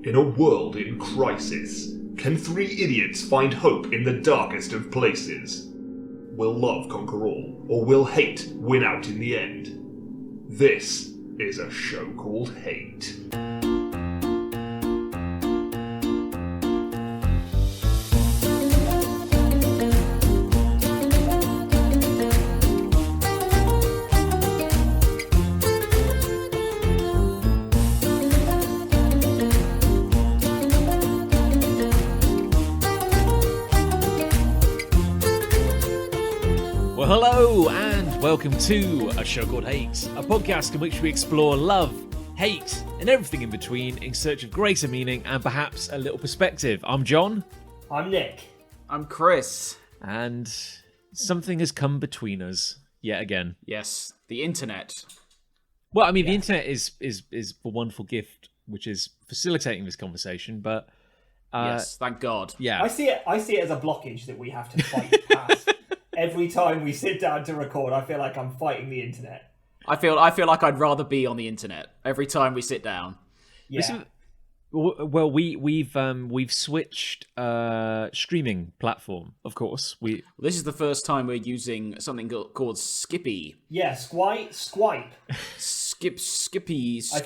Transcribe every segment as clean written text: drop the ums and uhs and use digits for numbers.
In a world in crisis, can three idiots find hope in the darkest of places? Will love conquer all, or will hate win out in the end? This is a show called Hate. Hello and welcome to A Show Called Hate, a podcast in which we explore love, hate, and everything in between in search of greater meaning and perhaps a little perspective. I'm John. I'm Nick. I'm Chris. And something has come between us yet again. Yes, the internet. Well, I mean, the internet is a wonderful gift which is facilitating this conversation, but yes, thank God. Yeah, I see it as a blockage that we have to fight past. Every time we sit down to record, I feel like I'm fighting the internet. I feel like I'd rather be on the internet every time we sit down. Yeah. Well, we've switched streaming platform, of course. This is the first time we're using something called Skippy. Yeah, Swipe. Skippy. I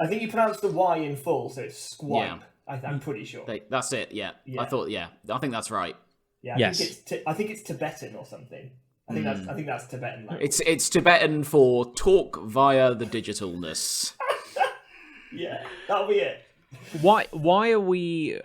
think you pronounced the Y in full, so it's Swipe. Yeah. I'm pretty sure. That's it. Yeah. I think that's right. Yeah, I think it's Tibetan or something. I think that's Tibetan language. It's Tibetan for talk via the digitalness. Yeah, that'll be it. Why are we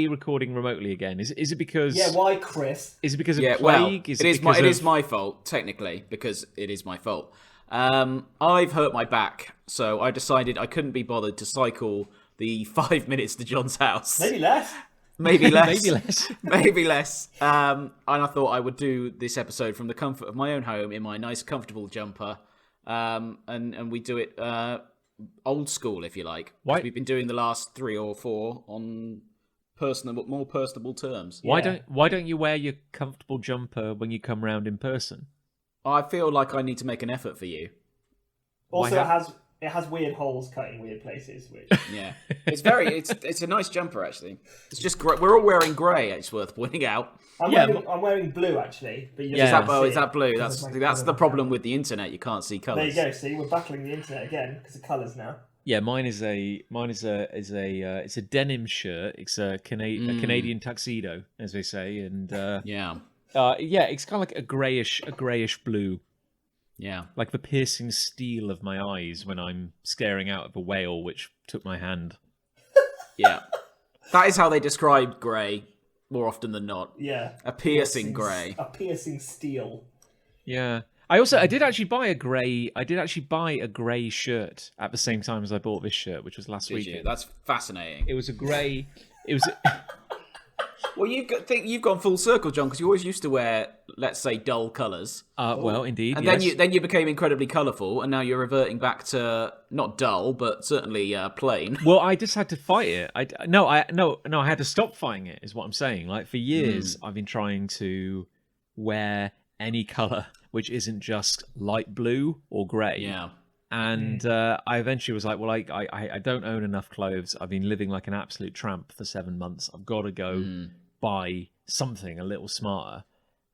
recording remotely again? Is it because why, Chris? Is it because of plague? Well, it is my fault technically because it is my fault. I've hurt my back, so I decided I couldn't be bothered to cycle the 5 minutes to John's house. Maybe less. Maybe less. Maybe less. Maybe less. And I thought I would do this episode from the comfort of my own home in my nice, comfortable jumper. And we do it old school, if you like. Why? We've been doing the last 3 or 4 on more personable terms. Yeah. Why don't you wear your comfortable jumper when you come round in person? I feel like I need to make an effort for you. Also, it has weird holes cut in weird places. Which yeah, it's a nice jumper actually. It's just great. We're all wearing grey. It's worth pointing out. I'm wearing blue actually. But is that blue? That's the problem with the internet. You can't see colours. There you go. See, we're battling the internet again because of colours now. Yeah, mine is a it's a denim shirt. It's a Canadian tuxedo, as they say, and it's kind of like a grayish blue. Yeah. Like the piercing steel of my eyes when I'm staring out of a whale which took my hand. Yeah. That is how they describe grey more often than not. Yeah. A piercing grey. A piercing steel. Yeah. I did actually buy a grey shirt at the same time as I bought this shirt, which was last weekend. That's fascinating. It was a grey Well, you've gone full circle, John, because you always used to wear, let's say, dull colours. Well, indeed. And yes. then you became incredibly colourful, and now you're reverting back to not dull, but certainly plain. Well, I just had to fight it. I had to stop fighting it. Is what I'm saying. Like for years, I've been trying to wear any colour which isn't just light blue or grey. Yeah. And I eventually was like, well, I don't own enough clothes. I've been living like an absolute tramp for 7 months. I've got to go buy something a little smarter.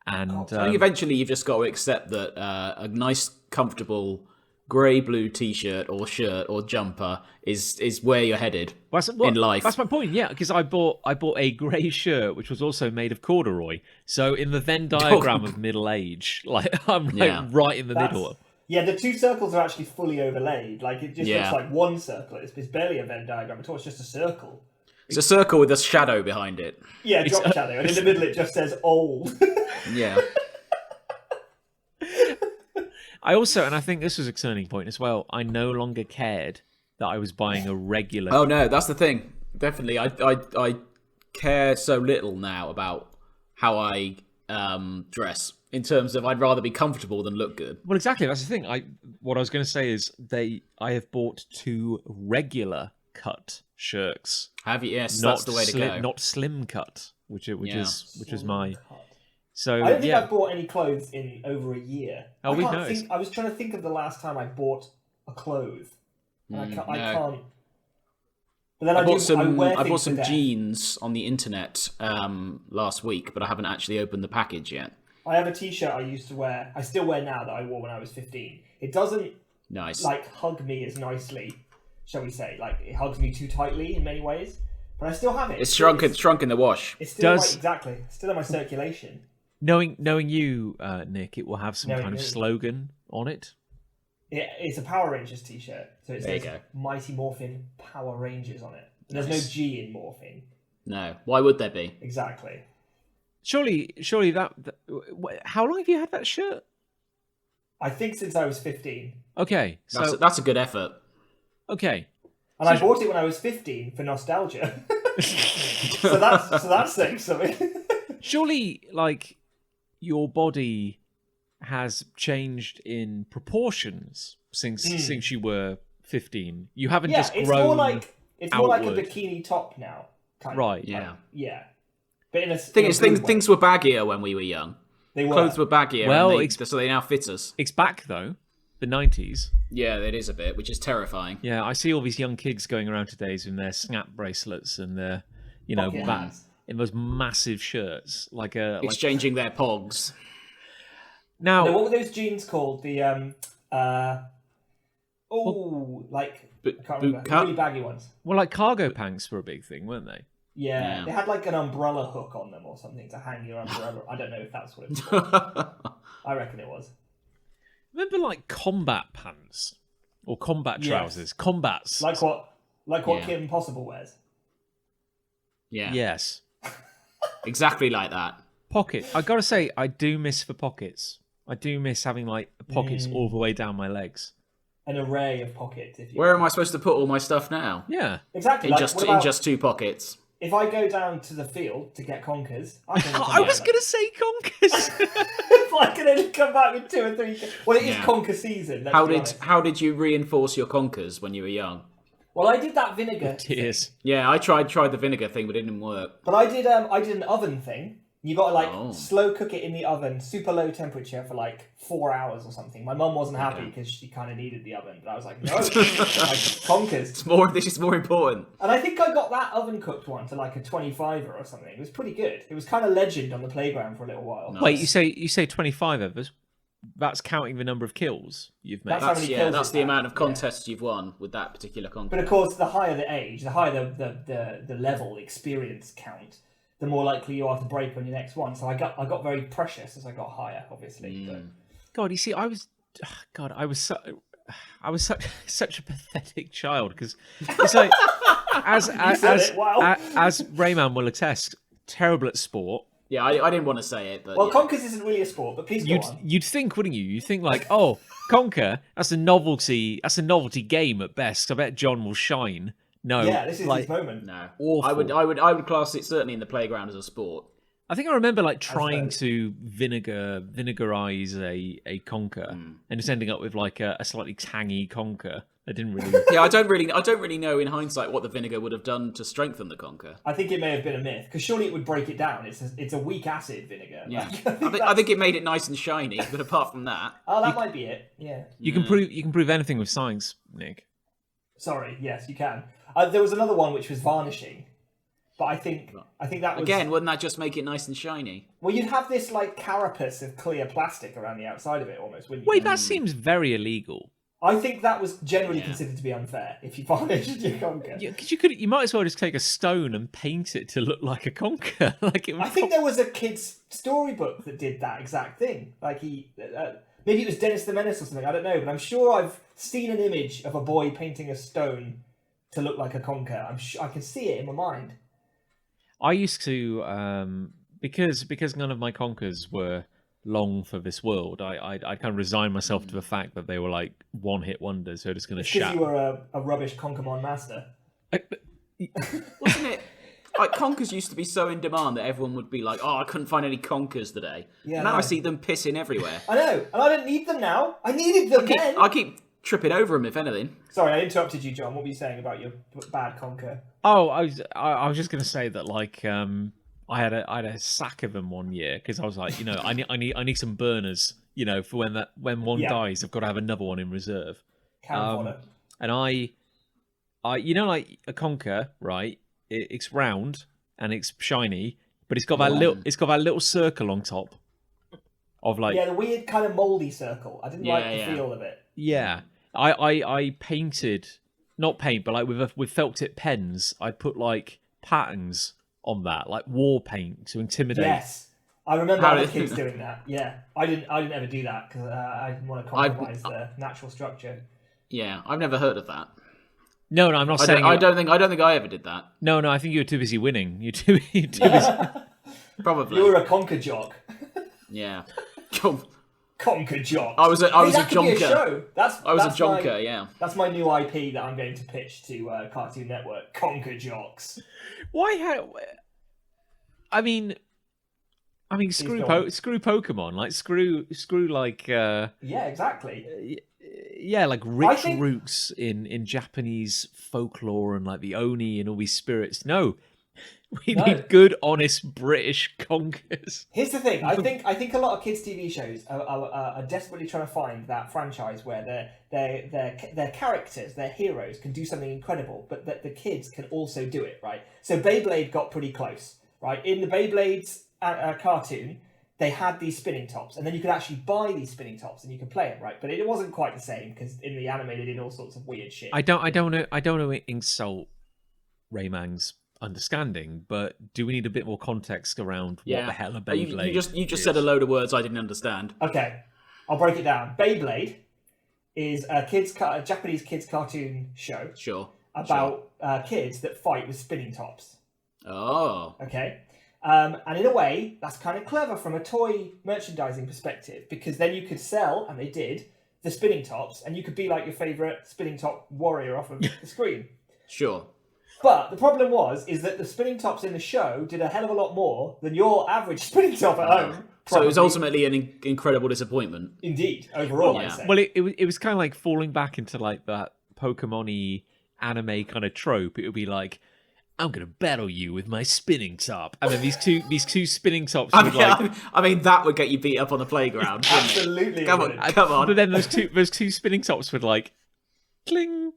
And I think eventually you've just got to accept that a nice, comfortable grey-blue T-shirt or shirt or jumper is where you're headed in life. That's my point, yeah, because I bought a grey shirt which was also made of corduroy. So in the Venn diagram of middle age, like I'm right in the middle. Yeah, the two circles are actually fully overlaid. Like, it just looks like one circle. It's barely a Venn diagram at all. It's just a circle. It's a circle with a shadow behind it. Yeah, drop shadow. And in the middle it just says old. Yeah. And I think this was a turning point as well, I no longer cared that I was buying a regular... Oh, no, that's the thing. Definitely. I care so little now about how I dress. In terms of, I'd rather be comfortable than look good. Well, exactly. That's the thing. What I was going to say is I have bought 2 regular cut shirts. Have you? Yes, that's the way to go. Not slim cut, which is my. So I don't think I've bought any clothes in over a year. Oh, we've noticed. I was trying to think of the last time I bought a clothes. I can't. But then I bought I bought some jeans on the internet last week, but I haven't actually opened the package yet. I have a T-shirt I used to wear. I still wear now that I wore when I was 15. It doesn't hug me as nicely, shall we say? Like it hugs me too tightly in many ways, but I still have it. It's shrunk in the wash. It's still exactly. It's still in my circulation. Knowing you, Nick, it will have some kind of slogan on it. It's a Power Rangers T-shirt, so it says Mighty Morphin Power Rangers on it. There's no G in Morphin. No, why would there be? Exactly. Surely that. How long have you had that shirt? I think since I was 15. Okay, so that's a good effort. Okay, and I bought it when I was 15 for nostalgia. so that's saying something. Surely, like your body has changed in proportions since you were 15. You haven't just grown. It's more like a bikini top now. Right. Yeah. Yeah. But things were baggier when we were young. They were. Clothes were baggier, so they now fit us. It's back though, the 90s. Yeah, it is a bit, which is terrifying. Yeah, I see all these young kids going around today in their snap bracelets and their, in those massive shirts, exchanging their pogs. Now, what were those jeans called? The I can't remember. Really baggy ones. Well, like cargo pants were a big thing, weren't they? Yeah, they had like an umbrella hook on them or something to hang your umbrella. I don't know if that's what it was called. I reckon it was. Remember, like combat pants or combat trousers, combats, like what Kim Possible wears. Yeah. Yes. Exactly like that. Pocket. I gotta say, I do miss the pockets. I do miss having like pockets all the way down my legs. An array of pockets. Where am I supposed to put all my stuff now? Yeah, exactly. In just 2 pockets. If I go down to the field to get conkers, I was going to say conkers. If I can only come back with 2 or 3. Well, it is conker season. How did you reinforce your conkers when you were young? Well, I did that vinegar. Tears. Yeah, I tried the vinegar thing, but it didn't work. But I did an oven thing. You got to slow cook it in the oven, super low temperature for 4 hours or something. My mum wasn't happy because she kind of needed the oven, but I was like, no, conkers. This is more important. And I think I got that oven cooked one to a 25er or something. It was pretty good. It was kind of legend on the playground for a little while. Nice. Wait, you say 25 That's counting the number of kills you've made. That's the amount of contests you've won with that particular contest. But of course, the higher the age, the higher the level experience count, the more likely you are to break on your next one. So I got very precious as I got higher, obviously. But... God, you see, I was such a pathetic child because it's like as Rayman will attest, terrible at sport. Yeah, I didn't want to say it, but Conkers isn't really a sport, but please go on. You'd think, wouldn't you? You'd think Conker, that's a novelty game at best. I bet John will shine. No, yeah, this is his moment. No, awful. I would class it certainly in the playground as a sport. I think I remember trying to vinegarize a Conker and just ending up with a slightly tangy Conker. I didn't really. Yeah, I don't really know in hindsight what the vinegar would have done to strengthen the Conker. I think it may have been a myth because surely it would break it down. It's a weak acid vinegar. Yeah, I think it made it nice and shiny. But apart from that, that might be it. Yeah, you can prove anything with science, Nick. Sorry, yes, you can. There was another one which was varnishing, but I think that was wouldn't that just make it nice and shiny? Well, you'd have this carapace of clear plastic around the outside of it, almost, wouldn't you? Wait, that seems very illegal. I think that was generally considered to be unfair if you varnished your Conker. Yeah, because you might as well just take a stone and paint it to look like a Conker. I think there was a kid's storybook that did that exact thing. Maybe it was Dennis the Menace or something. I don't know, but I'm sure I've seen an image of a boy painting a stone to look like a Conker. I can see it in my mind. I used to because none of my Conkers were long for this world. I kind of resigned myself to the fact that they were one-hit wonders. So just going to shout. Because you were a rubbish Conkermon master. Wasn't it? Conkers used to be so in demand that everyone would be like, "Oh, I couldn't find any Conkers today." Yeah, now I see them pissing everywhere. I know, and I don't need them now. I needed them then. I keep tripping over them, if anything. Sorry, I interrupted you, John. What were you saying about your bad Conker? Oh, I was just going to say that I had a sack of them one year because I was like, I need some burners, for when one dies, I've got to have another one in reserve. Cannon fodder. And I You know, like a conker, right? It's round and it's shiny, but it's got that little circle on top of like the weird kind of mouldy circle. I didn't like the feel of it. Yeah, I painted, not paint, but like with felt tip pens, I put like patterns on that, like war paint to intimidate. Yes, I remember other kids doing that. Yeah, I didn't ever do that because I didn't want to compromise the natural structure. Yeah, I've never heard of that. No, I'm not saying. I don't think I ever did that. No, I think you were too busy winning. You're too busy. Probably. You were a Conkerjock. Yeah. Conkerjocks. I was a jonker. I was a jonker. Yeah. That's my new IP that I'm going to pitch to Cartoon Network. Conkerjocks. Why? I mean, screw Pokemon. Like screw like. Yeah, exactly. Yeah, like rich roots in Japanese folklore and like the Oni and all these spirits. No. We need good, honest British conkers. Here's the thing. I think a lot of kids' TV shows are desperately trying to find that franchise where their characters, their heroes, can do something incredible, but that the kids can also do it, right? So Beyblade got pretty close, right? In the Beyblades cartoon, they had these spinning tops, and then you could actually buy these spinning tops and you could play them, right? But it wasn't quite the same because in the anime they did all sorts of weird shit. I don't know insult Raymang's understanding, but do we need a bit more context around what the hell a Beyblade you just said a load of words I didn't understand. Okay, I'll break it down. Beyblade is a Japanese kids cartoon show. Sure. About kids that fight with spinning tops. Oh. Okay. And in a way, that's kind of clever from a toy merchandising perspective, because then you could sell, and they did, the spinning tops, and you could be like your favourite spinning top warrior off of the screen. Sure. But the problem is that the spinning tops in the show did a hell of a lot more than your average spinning top at home. Probably. So it was ultimately an incredible disappointment. Indeed, overall, I'd say. Well, it was kind of like falling back into like that Pokemon-y anime kind of trope. It would be like, I'm gonna battle you with my spinning top, and then these two spinning tops. I mean, that would get you beat up on the playground. Absolutely. Come on. But then those two spinning tops would like, cling,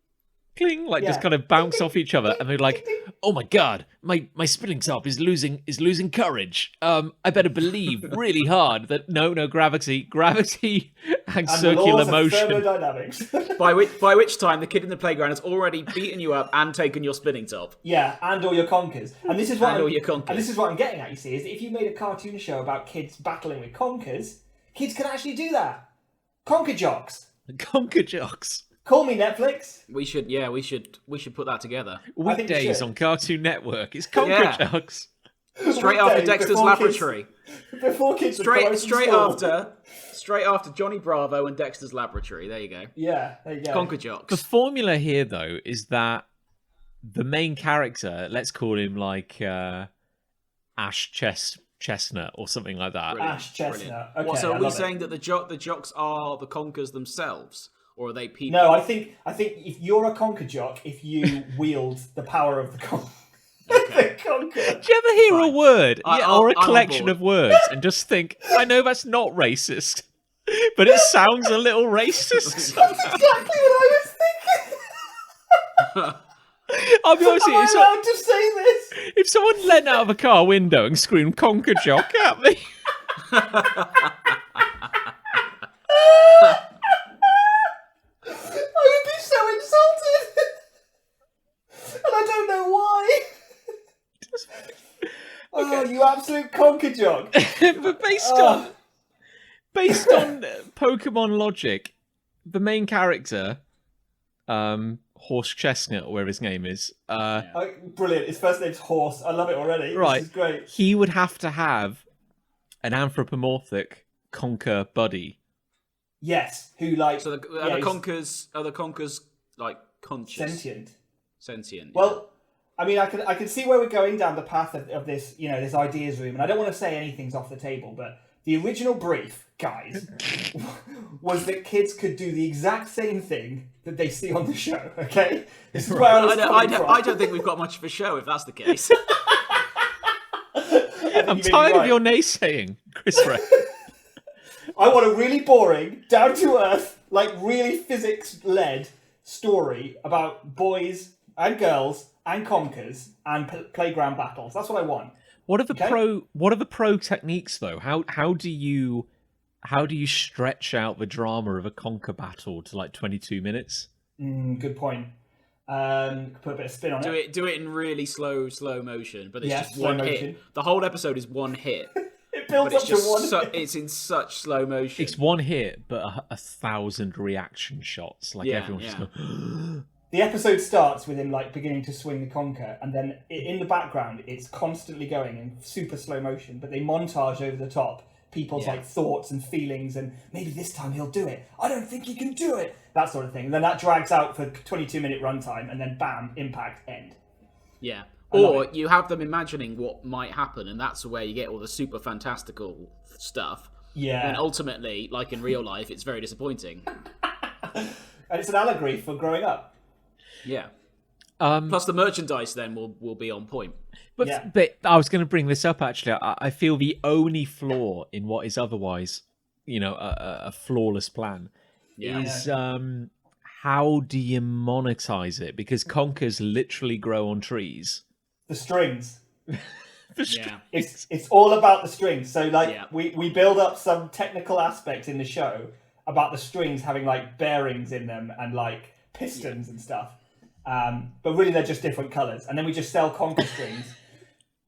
cling, like just kind of bounce off each other, and they're like, oh my god, my spinning top is losing courage. I better believe really hard that no gravity and circular motion. Thermodynamics. by which time the kid in the playground has already beaten you up and taken your spinning top. Yeah, and all your conkers. And this is what I'm getting at. You see, is that if you made a cartoon show about kids battling with conkers, kids can actually do that. Conkerjocks. Conkerjocks. Call me Netflix. We should put that together. Weekdays on Cartoon Network. It's Conkerjocks. Straight after Dexter's Laboratory. Before kids. Straight after Johnny Bravo and Dexter's Laboratory. There you go. Yeah, there you go. Conkerjocks. The formula here, though, is that the main character, let's call him like Ash Chestnut or something like that. Brilliant. Ash Chestnut. Okay, so are we saying that the jocks are the conkers themselves? Or are they people? No, I think if you're a Conkerjock, if you wield the power of the conker. Okay. The conker. Do you ever hear a word or a collection of words and just think, I know that's not racist, but it sounds a little racist? That's exactly what I was thinking. I'll be honest with you. Am I allowed to say this? If someone leant out of a car window and screamed Conkerjock at me. I would be so insulted, and I don't know why. Oh, you absolute Conkerjock! But based on Pokemon logic, the main character, Horse Chestnut, or whatever his name is, brilliant. His first name's Horse. I love it already. Right, this is great. He would have to have an anthropomorphic conker buddy. Yes, who like so are the conkers like conscious, sentient. Well, I mean, I can see where we're going down the path of this, this ideas room, and I don't want to say anything's off the table, but the original brief, guys, was that kids could do the exact same thing that they see on the show. Okay, this is where I don't think we've got much of a show if that's the case. I'm tired of your naysaying, Chris Ray. I want a really boring, down to earth, like really physics led story about boys and girls and conkers and playground battles. That's what I want. What are the pro techniques though? How do you stretch out the drama of a conker battle to like 22 minutes? Good point. Put a bit of spin on it. Do it in really slow motion, but it's just slow one motion. hit. The whole episode is one hit. It builds But up it's to one. just it's in such slow motion. It's one hit, but 1,000 reaction shots. Like everyone's just going. The episode starts with him like beginning to swing the conker, and then in the background it's constantly going in super slow motion. But they montage over the top people's like thoughts and feelings, and maybe this time he'll do it. I don't think he can do it. That sort of thing. And then that drags out for 22-minute runtime, and then bam, impact, end. Yeah. Or you have them imagining what might happen, and that's where you get all the super fantastical stuff. Yeah. And ultimately, like in real life, it's very disappointing. And it's an allegory for growing up. Yeah. Plus, the merchandise then will be on point. But I was going to bring this up actually. I feel the only flaw in what is otherwise, a flawless plan is how do you monetize it? Because conkers literally grow on trees. The strings. It's all about the strings. So we build up some technical aspect in the show about the strings having like bearings in them and like pistons and stuff. But really they're just different colours. And then we just sell conker strings.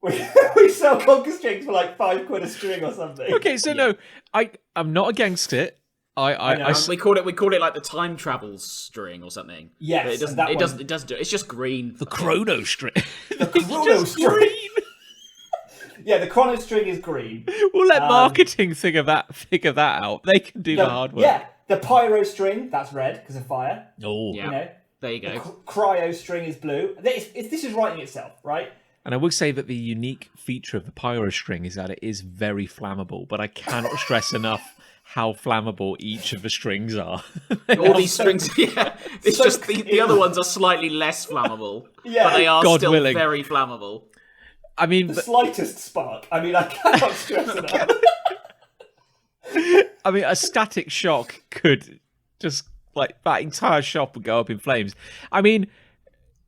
We sell conker strings for like £5 a string or something. Okay, so no, I'm not against it. We call it like the time travel string or something. Yes, but it doesn't do it. It's just green. The chrono string. The chrono string. Yeah, the chrono string is green. We'll let marketing figure that out. They can do the hard work. Yeah, the pyro string, that's red because of fire. Oh, yeah. There you go. The cryo string is blue. This is writing itself, right? And I will say that the unique feature of the pyro string is that it is very flammable, but I cannot stress enough how flammable each of the strings are. All these strings, it's just the other ones are slightly less flammable, but they are God still willing. very flammable. I mean, the slightest spark. I mean, I cannot stress enough. I mean, a static shock could just like that entire shop would go up in flames. I mean,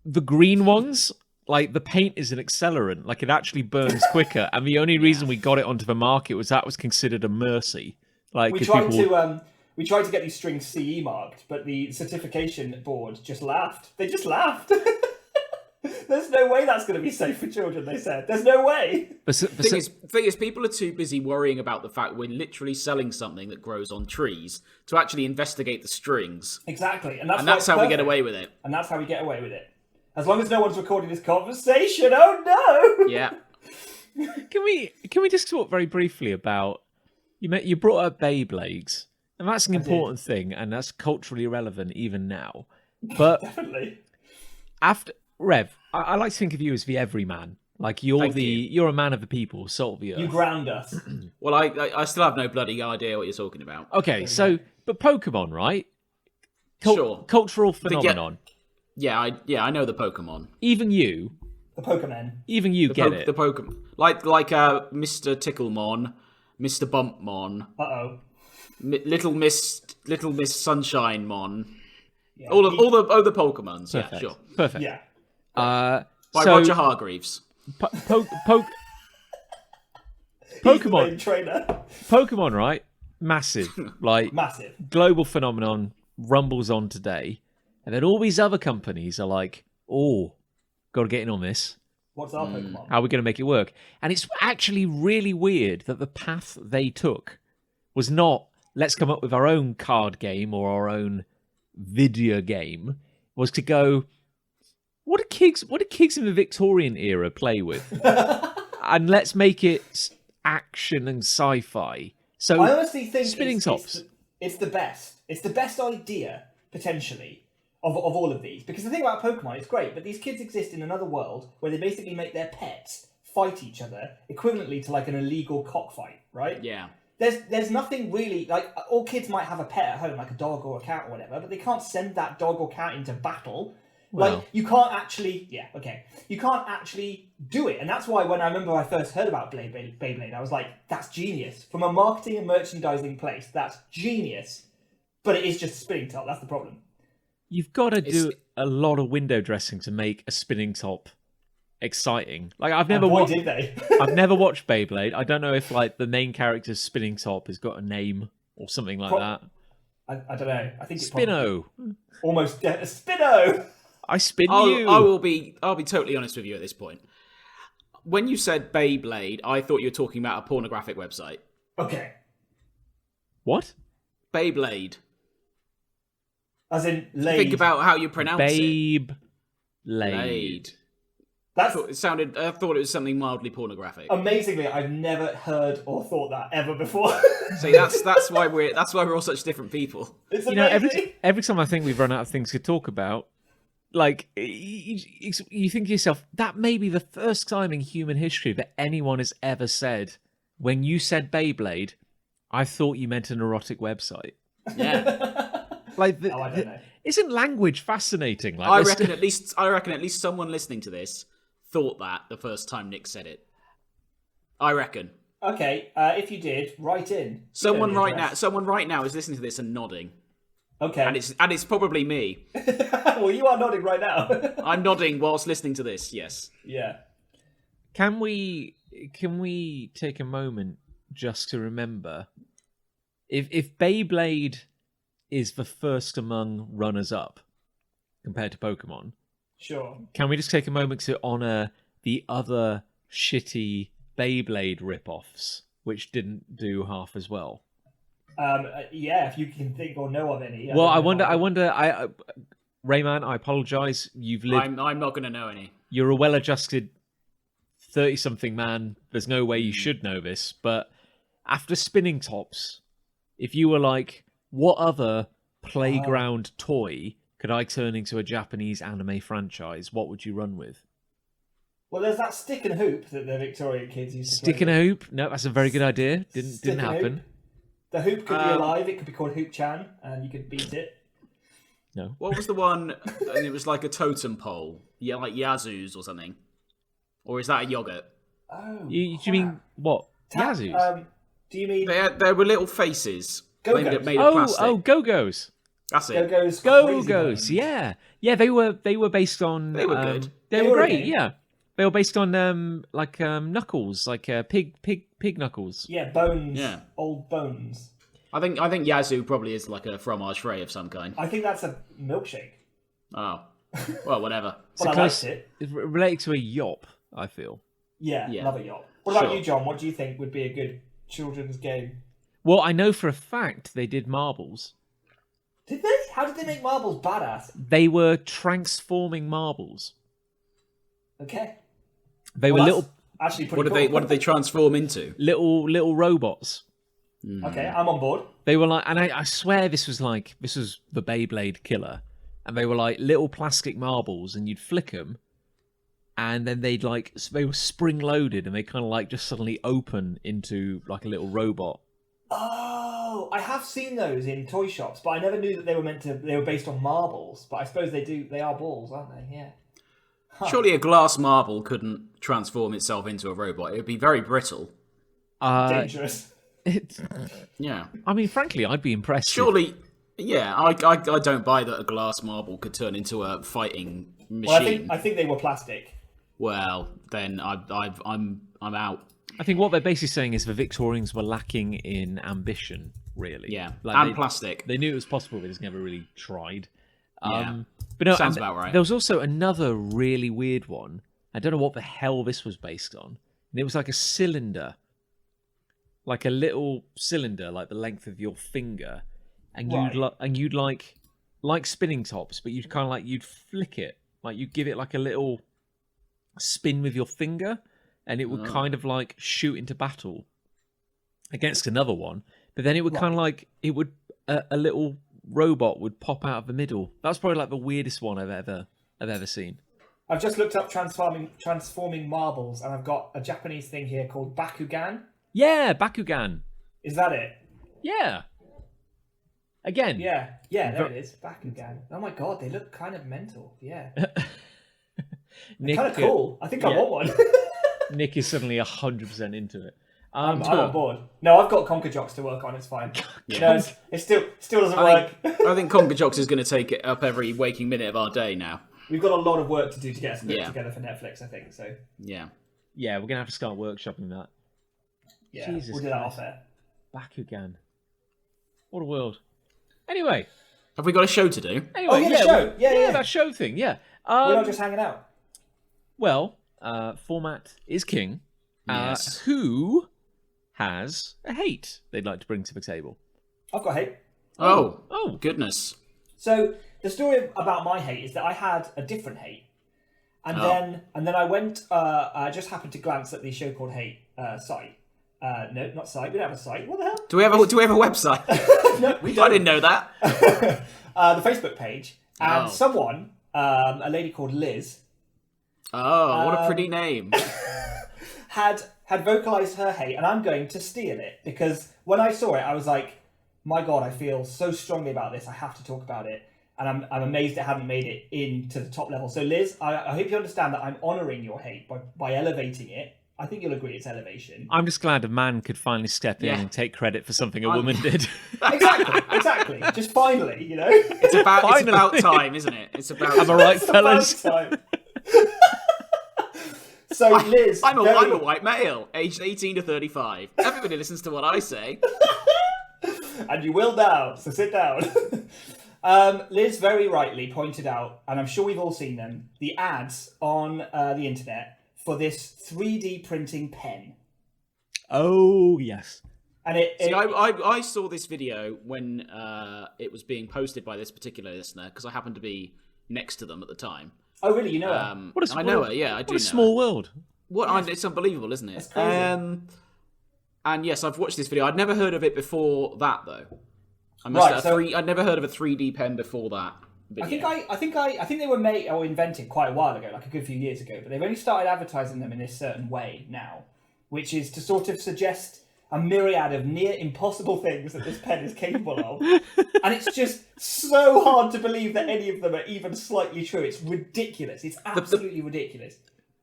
the green ones. Like, the paint is an accelerant. Like, it actually burns quicker. And the only reason we got it onto the market was that was considered a mercy. Like, we tried to get these strings CE marked, but the certification board just laughed. They just laughed. There's no way that's going to be safe for children, they said. There's no way. The thing is, people are too busy worrying about the fact we're literally selling something that grows on trees to actually investigate the strings. Exactly. And that's how we get away with it. And that's how we get away with it. As long as no one's recording this conversation, oh no! Yeah. Can we just talk very briefly about you brought up Beyblades, and that's an important thing, and that's culturally relevant even now. But definitely, after Rev, I like to think of you as the everyman. Like you're a man of the people, salt of the earth. You ground us. Well, I still have no bloody idea what you're talking about. Okay, so but Pokemon, right? Sure. Cultural phenomenon. Yeah, I know the Pokemon. Even you. The Pokemon. Even you get it. The Pokemon. Like Mr. Ticklemon, Mr. Bumpmon. Uh-oh. Little Miss Sunshine Mon. Yeah. All the Pokemons. Perfect. Yeah, sure. Perfect. Yeah. By Roger Hargreaves. Pokemon. Trainer. Pokemon, right? Massive. Like massive. Global phenomenon rumbles on today. And then all these other companies are like, oh, got to get in on this. What's our Pokemon? How are we going to make it work? And it's actually really weird that the path they took was not, let's come up with our own card game or our own video game, was to go, what do kids in the Victorian era play with? And let's make it action and sci-fi. So I honestly think spinning tops. It's the best. It's the best idea, potentially, of all of these. Because the thing about Pokemon, it's great, but these kids exist in another world where they basically make their pets fight each other equivalently to like an illegal cockfight, right? Yeah. There's nothing really, like, all kids might have a pet at home, like a dog or a cat or whatever, but they can't send that dog or cat into battle. Well. Like, you can't actually, you can't actually do it. And that's why when I remember I first heard about Beyblade, I was like, that's genius. From a marketing and merchandising place, that's genius. But it is just a spinning top, that's the problem. You've got to do a lot of window dressing to make a spinning top exciting. Like I've And never boy, watched. did they. I've never watched Beyblade. I don't know if like the main character's spinning top has got a name or something like that. I don't know. I think it's Spino. almost Spino. I spin you. I'll be totally honest with you at this point. When you said Beyblade, I thought you were talking about a pornographic website. Okay. What? Beyblade. As in laid. Think about how you pronounce it. Beyblade. That's I thought it was something mildly pornographic. amazingly. I've never heard or thought that ever before. See, that's why we're all such different people. It's You know, amazing. every time I think we've run out of things to talk about, like you think to yourself, that may be the first time in human history that anyone has ever said, when you said Beyblade, I thought you meant an erotic website. Yeah. Like, Oh, I don't know. isn't language fascinating? Like, I reckon at least someone listening to this thought that the first time Nick said it. I reckon. Okay, if you did, write in. Someone Email right address. now is listening to this and nodding. Okay. And it's probably me. Well, you are nodding right now. I'm nodding whilst listening to this, yes. Yeah. Can we take a moment just to remember, if Beyblade is the first among runners up compared to Pokemon, Sure. can we just take a moment to honour the other shitty Beyblade rip-offs which didn't do half as well? Yeah, if you can think or know of any. Well, I don't know. wonder. Rayman, I apologise. You've lived. I'm not going to know any. You're a well-adjusted 30-something man. There's no way you should know this. But after spinning tops, if you were like, what other playground toy could I turn into a Japanese anime franchise? What would you run with? Well, there's that stick and hoop that the Victorian kids used to Stick play and a hoop? No, that's a very good idea. Didn't Stick and happen. hoop. The hoop could be alive. It could be called Hoop Chan, and you could beat it. No. What was the one? And it was like a totem pole. Yeah, like Yazoo's or something. Or is that a yogurt? Oh. Do you mean what? Yazoo's? Do you mean There were little faces Go-Go's. made of plastic. Oh, Go-Go's. That's it. Go-Go's? Go-Go's, Bones? yeah. Yeah, they were based on... They were good. They They were were great, good. yeah. They were based on Knuckles, like pig Knuckles. Yeah, bones. Yeah. Old bones. I think Yazoo probably is like a fromage frais of some kind. I think that's a milkshake. Oh. Well, whatever. Well, I close- liked it. It's related to a yop, I feel. Yeah, Yeah. love a yacht. What about Sure. you, John? What do you think would be a good children's game? Well, I know for a fact they did marbles. Did they? How did they make marbles badass? They were transforming marbles. Okay. They Well, were that's actually pretty What did they transform into? little robots. Okay, I'm on board. They were like, and I swear this was the Beyblade killer, and they were like little plastic marbles, and you'd flick them, and then they were spring loaded, and they kind of like just suddenly open into like a little robot. Oh, I have seen those in toy shops, but I never knew that they were based on marbles. But I suppose they are balls, aren't they? Yeah. Surely a glass marble couldn't transform itself into a robot. It would be very brittle. Dangerous. Yeah. I mean, frankly, I'd be impressed. Surely, yeah. I don't buy that a glass marble could turn into a fighting machine. Well, I think they were plastic. Well, then I'm out. I think what they're basically saying is the Victorians were lacking in ambition, really. Yeah, Like, and they- plastic. They knew it was possible, they just never really tried. Yeah. But no, Sounds and about right. There was also another really weird one. I don't know what the hell this was based on. And it was like a cylinder, like a little cylinder, like the length of your finger, and you'd like spinning tops, but you'd kind of like you'd flick it, like you'd give it like a little spin with your finger, and it would kind of like shoot into battle against another one. But then it would kind of like it would a little robot would pop out of the middle. That's probably like the weirdest one I've ever seen. I've just looked up transforming marbles, and I've got a Japanese thing here called Bakugan. Yeah, Bakugan. Is that it? Yeah. Again. Yeah, there it is. Bakugan. Oh my god, they look kind of mental. Yeah, Nick, kind of cool. I think I want one. Nick is suddenly 100% into it. I'm on board. No, I've got Conkerjocks to work on. It's fine. Yeah. No, it still doesn't work. I think Conkerjocks is going to take it up every waking minute of our day now. We've got a lot of work to do to get a script together for Netflix, I think. So Yeah. Yeah, we're gonna have to start workshopping that. yeah, Jesus we'll do that Christ. off air. Bakugan. What a world. Anyway. Have we got a show to do? Anyway, the show. Yeah. that show thing. Yeah. We're not just hanging out. Well, format is king. Yes. Who has a hate they'd like to bring to the table? I've got hate. Oh, goodness. So the story about my hate is that I had a different hate, and then I went. I just happened to glance at the show called Hate site. No, not site. We don't have a site. What the hell? Do we have a website? No, we don't. I didn't know that. The Facebook page, and Oh. someone, a lady called Liz, Oh, what a pretty name. had vocalized her hate, and I'm going to steal it because when I saw it, I was like, "My God, I feel so strongly about this. I have to talk about it." And I'm amazed it hadn't made it into the top level. So Liz, I hope you understand that I'm honouring your hate by elevating it. I think you'll agree it's elevation. I'm just glad a man could finally step in and take credit for something a woman did. Exactly. Just finally, you know. It's about time, isn't it? It's about Am I right, It's about fellas? time. So Liz, I'm a white male, aged 18 to 35. Everybody listens to what I say. and you will now, so sit down. Liz very rightly pointed out, and I'm sure we've all seen them, the ads on the internet for this 3D printing pen. Oh, yes. And I saw this video when it was being posted by this particular listener, because I happened to be next to them at the time. Oh, really? You know her? I know her, yeah, I do know What a small world. It's unbelievable, isn't it? That's crazy. And yes, I've watched this video. I'd never heard of it before that, though. I'd never heard of a 3D pen before that. But I think they were made or invented quite a while ago, like a good few years ago. But they've only started advertising them in this certain way now, which is to sort of suggest a myriad of near impossible things that this pen is capable of. And it's just so hard to believe that any of them are even slightly true. It's ridiculous. It's absolutely ridiculous.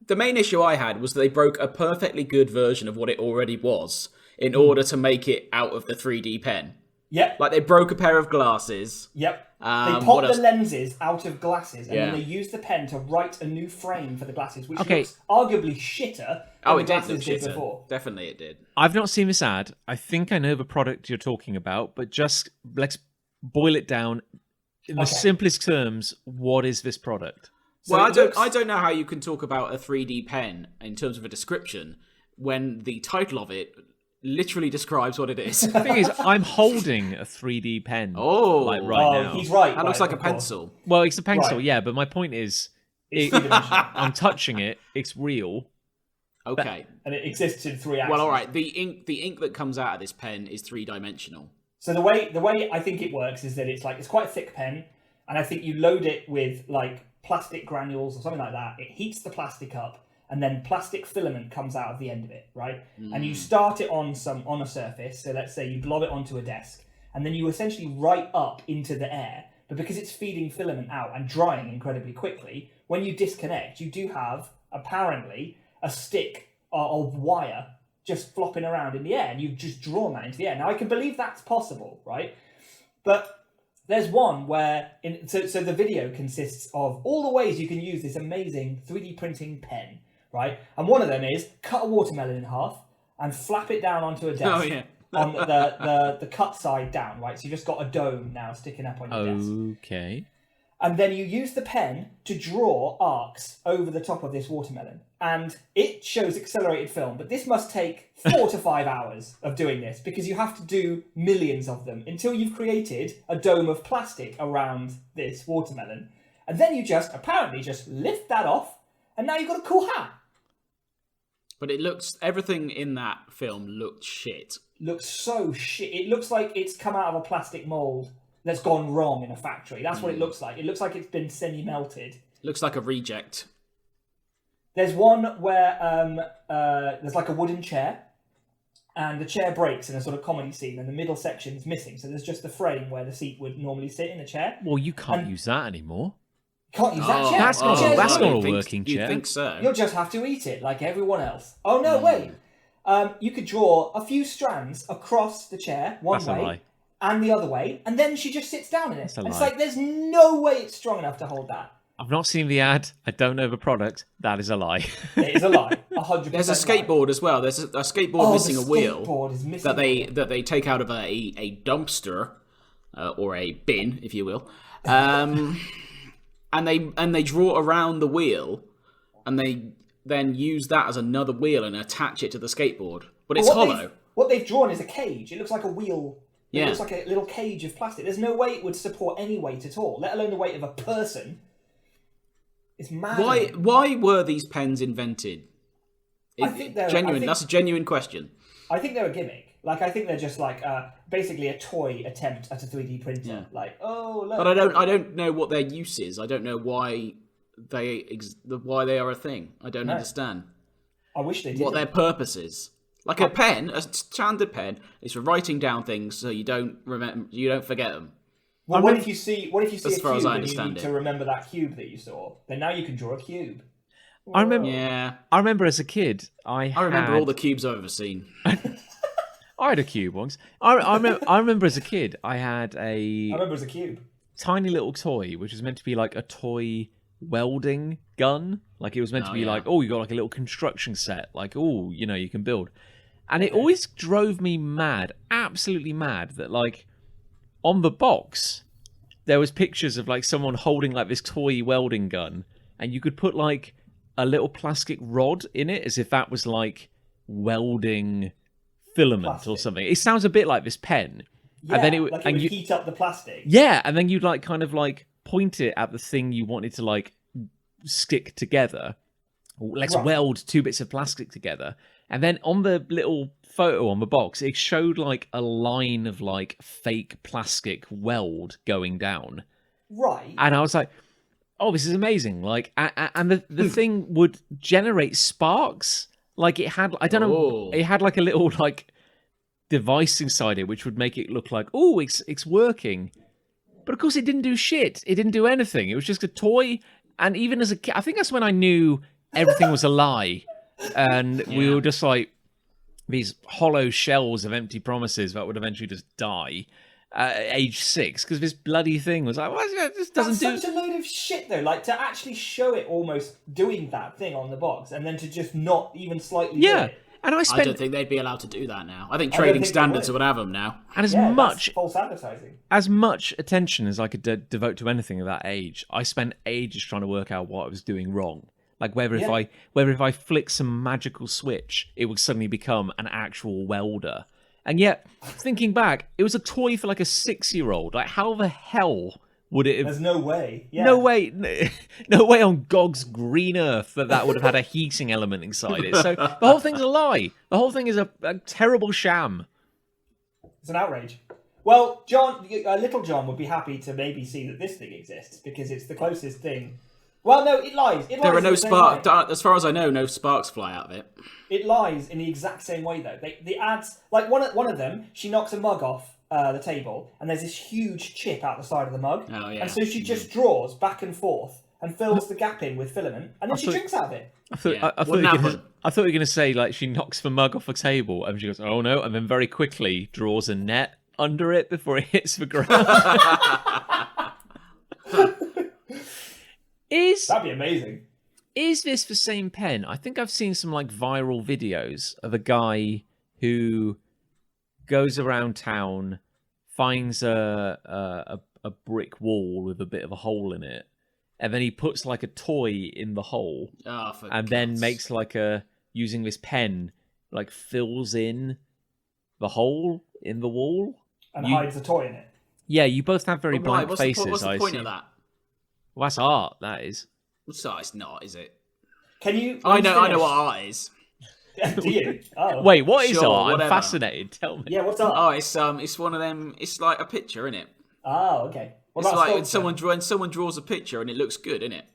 The main issue I had was that they broke a perfectly good version of what it already was in order to make it out of the 3D pen. Yep. Like, they broke a pair of glasses. Yep. They what pop the else? lenses out of glasses, and Yeah. then they use the pen to write a new frame for the glasses, which Okay. looks arguably shitter than the It did look glasses did shitter. before. Definitely it did. I've not seen this ad. I think I know the product you're talking about, but just let's boil it down in the simplest terms. What is this product? So Well, it looks- I don't know how you can talk about a 3D pen in terms of a description when the title of it literally describes what it is. The thing is, I'm holding a 3D pen. Oh. like right now. He's right. That looks right, like a of course. pencil. Well, it's a pencil, Right. yeah. But my point is, It's three-dimensional, I'm touching it. It's real. Okay. and it exists in three axes. Well, all right. The ink that comes out of this pen is 3-dimensional. So the way I think it works is that it's quite a thick pen, and I think you load it with like plastic granules or something like that. It heats the plastic up, and then plastic filament comes out of the end of it, right? And you start it on a surface. So let's say you blob it onto a desk, and then you essentially write up into the air. But because it's feeding filament out and drying incredibly quickly, when you disconnect, you do have apparently a stick of wire just flopping around in the air, and you've just drawn that into the air. Now I can believe that's possible, right? But there's one where so the video consists of all the ways you can use this amazing 3D printing pen, right? And one of them is cut a watermelon in half and flap it down onto a desk. Oh, yeah. On the cut side down, right? So you've just got a dome now sticking up on your desk. Okay. And then you use the pen to draw arcs over the top of this watermelon. And it shows accelerated film, but this must take 4 to 5 hours of doing this because you have to do millions of them until you've created a dome of plastic around this watermelon. And then you apparently just lift that off, and now you've got a cool hat. But everything in that film looked shit. Looks so shit. It looks like it's come out of a plastic mould that's gone wrong in a factory. That's what it looks like. It looks like it's been semi-melted. Looks like a reject. There's one where there's like a wooden chair, and the chair breaks in a sort of comedy scene, and the middle section's missing. So there's just the frame where the seat would normally sit in the chair. Well, you can't use that anymore. Can't use that chair. That's not- The chair's that's not- not a working chair. You'd think so. You'll just have to eat it like everyone else. Oh no, wait. you could draw a few strands across the chair one That's a way lie. and the other way, and then she just sits down in it. That's a And it's lie. like there's no way it's strong enough to hold that. I've not seen the ad. I don't know the product. That is a lie. It is a lie. 100%. There's a skateboard as well. There's a skateboard missing a wheel that they take out of a dumpster or a bin, if you will, and they draw around the wheel, and they then use that as another wheel and attach it to the skateboard. But it's hollow. What they've drawn is a cage. It looks like a wheel. It Yeah. looks like a little cage of plastic. There's no way it would support any weight at all, let alone the weight of a person. It's mad. Why were these pens invented? I think they're genuine. That's a genuine question. I think they're a gimmick. Like, I think they're just like basically a toy attempt at a 3D printer. Yeah. Like, oh look. But I don't know what their use is. I don't know why they are a thing. I don't understand I wish they did. what their purpose is. Like a pen, a standard pen, is for writing down things so you don't forget them. Well, what if you see a as far as cube I and you understand need it. to remember that cube that you saw? Then now you can draw a cube. I remember. Yeah, I remember as a kid. I remember all the cubes I've ever seen. I had a cube once. I remember as a kid. I had I remember as a cube. tiny little toy, which was meant to be like a toy welding gun. Like it was meant to be yeah. like, oh, you got like a little construction set. Like, oh, you can build. And it always drove me mad, absolutely mad, that like on the box there was pictures of like someone holding like this toy welding gun, and you could put like a little plastic rod in it as if that was like welding filament or something. It sounds a bit like this pen. Yeah, And then it like and would you heat up the plastic. yeah, and then you'd like kind of like point it at the thing you wanted to like stick together. Let's weld two bits of plastic together. And then on the little photo on the box, it showed like a line of like fake plastic weld going down. Right. And I was like, oh, this is amazing. Like, and the thing would generate sparks. Like it had, I don't know, it had like a little like device inside it which would make it look like, oh, it's working. But of course it didn't do shit. It didn't do anything. It was just a toy. And even as a kid, I think that's when I knew everything was a lie. And we were just like these hollow shells of empty promises that would eventually just die age 6, because this bloody thing was like, well, this doesn't That's such a load of shit, though. Like, to actually show it almost doing that thing on the box, and then to just not even slightly do it. And I don't think they'd be allowed to do that now. I think trading standards would have them now. And that's false advertising. As much attention as I could devote to anything at that age, I spent ages trying to work out what I was doing wrong. Like whether if I flick some magical switch, it would suddenly become an actual welder. And yet, thinking back, it was a toy for like a 6-year-old. Like, how the hell would it have... There's no way. Yeah. No way. No way on Gog's green earth that would have had a heating element inside it. So the whole thing's a lie. The whole thing is a terrible sham. It's an outrage. Well, John, little John would be happy to maybe see that this thing exists, because it's the closest thing. Well, no, it lies. It lies. There are no sparks. As far as I know, no sparks fly out of it. It lies in the exact same way, though. The ads, like one of them, she knocks a mug off the table, and there's this huge chip out the side of the mug. Oh, yeah. And so she just draws back and forth and fills the gap in with filament, and then she drinks out of it. I thought you were going to say, like, she knocks the mug off a table, and she goes, oh no, and then very quickly draws a net under it before it hits the ground. That'd be amazing. Is this the same pen? I think I've seen some like viral videos of a guy who goes around town, finds a brick wall with a bit of a hole in it, and then he puts like a toy in the hole, and then makes like using this pen, like fills in the hole in the wall and hides a toy in it. Yeah, you both have very blank faces. What's the point of that? Well, that's art. That is. So it's not, is it? Can you? I know what art is. Do you? Oh. Wait, what is Sure, art? whatever. I'm fascinated. Tell me. Yeah, what's art? Oh, it's one of them. It's like a picture, isn't it? Oh, okay. What It's about like sculpture? when someone draws a picture and it looks good, isn't it?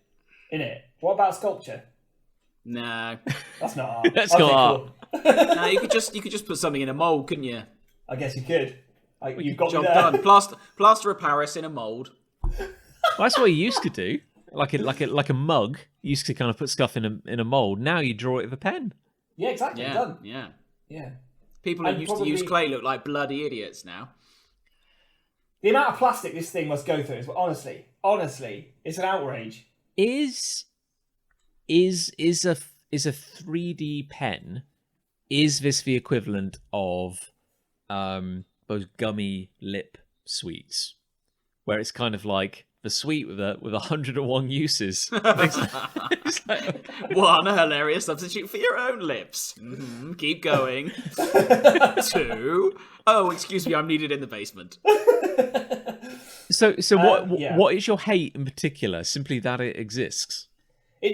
In it. What about sculpture? No, That's not art. That's not art. Cool. no. You could just put something in a mold, couldn't you? I guess you could. You've got Job me there. done. Plaster of Paris in a mold. Well, that's what you used to do. Like a mug. You used to kind of put stuff in a mold. Now you draw it with a pen. Yeah, exactly. Yeah, Done. yeah. Yeah. People who And used to use clay look like bloody idiots now. The amount of plastic this thing must go through is honestly, it's an outrage. Is a 3D pen? Is this the equivalent of those gummy lip sweets, where it's kind of like the sweet with 101 uses? It's like, one, a hilarious substitute for your own lips. Keep going. 2, oh, excuse me, I'm needed in the basement. So what is your hate in particular? Simply that it exists?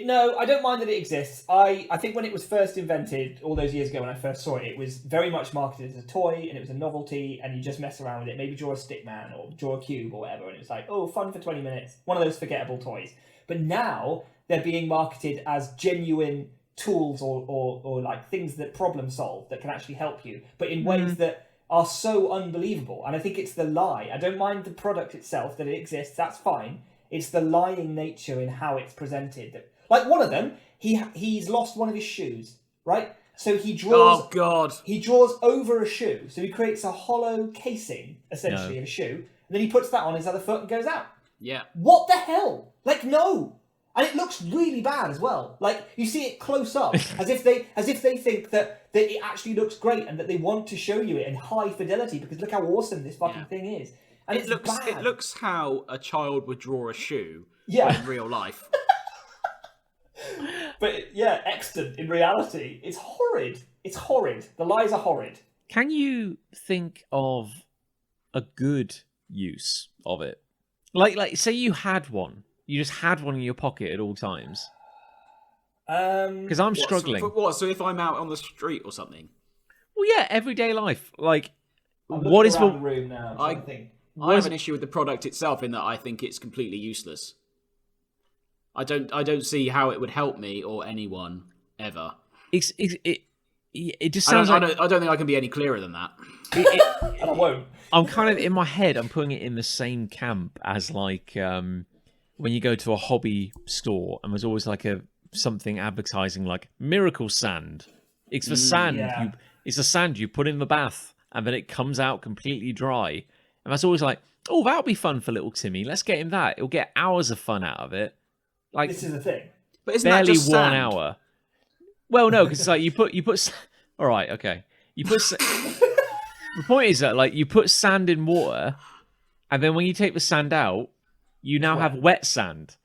No, I don't mind that it exists. I think when it was first invented all those years ago when I first saw it, it was very much marketed as a toy and it was a novelty and you just mess around with it. Maybe draw a stick man or draw a cube or whatever. And it was like, oh, fun for 20 minutes. One of those forgettable toys. But now they're being marketed as genuine tools or like things that problem solve that can actually help you, but in ways that are so unbelievable. And I think it's the lie. I don't mind the product itself, that it exists. That's fine. It's the lying nature in how it's presented. Like one of them, he's lost one of his shoes, right? So he draws. Oh God! He draws over a shoe, so he creates a hollow casing essentially of a shoe, and then he puts that on his other foot and goes out. Yeah. What the hell? Like no, and it looks really bad as well. Like you see it close up, as if they think that it actually looks great and that they want to show you it in high fidelity because look how awesome this fucking thing is. And it looks how a child would draw a shoe in real life. But yeah, extant in reality. It's horrid. It's horrid. The lies are horrid. Can you think of a good use of it? Like say you had one. You just had one in your pocket at all times. Because I'm struggling. So if I'm out on the street or something? Well, yeah, everyday life. Like, what is the room now? I have an issue with the product itself in that I think it's completely useless. I don't see how it would help me or anyone ever. It just sounds I don't think I can be any clearer than that. And I won't. I'm kind of in my head. I'm putting it in the same camp as like when you go to a hobby store and there's always like something advertising like miracle sand. It's the sand. Yeah. It's the sand you put in the bath and then it comes out completely dry. And that's always like, oh, that'll be fun for little Timmy. Let's get him that. He'll get hours of fun out of it. Like this is the thing. But isn't barely that just 1 sand? hour. Well, no, because it's like you put. All right, okay. You put. The point is that like you put sand in water, and then when you take the sand out, you now have wet sand.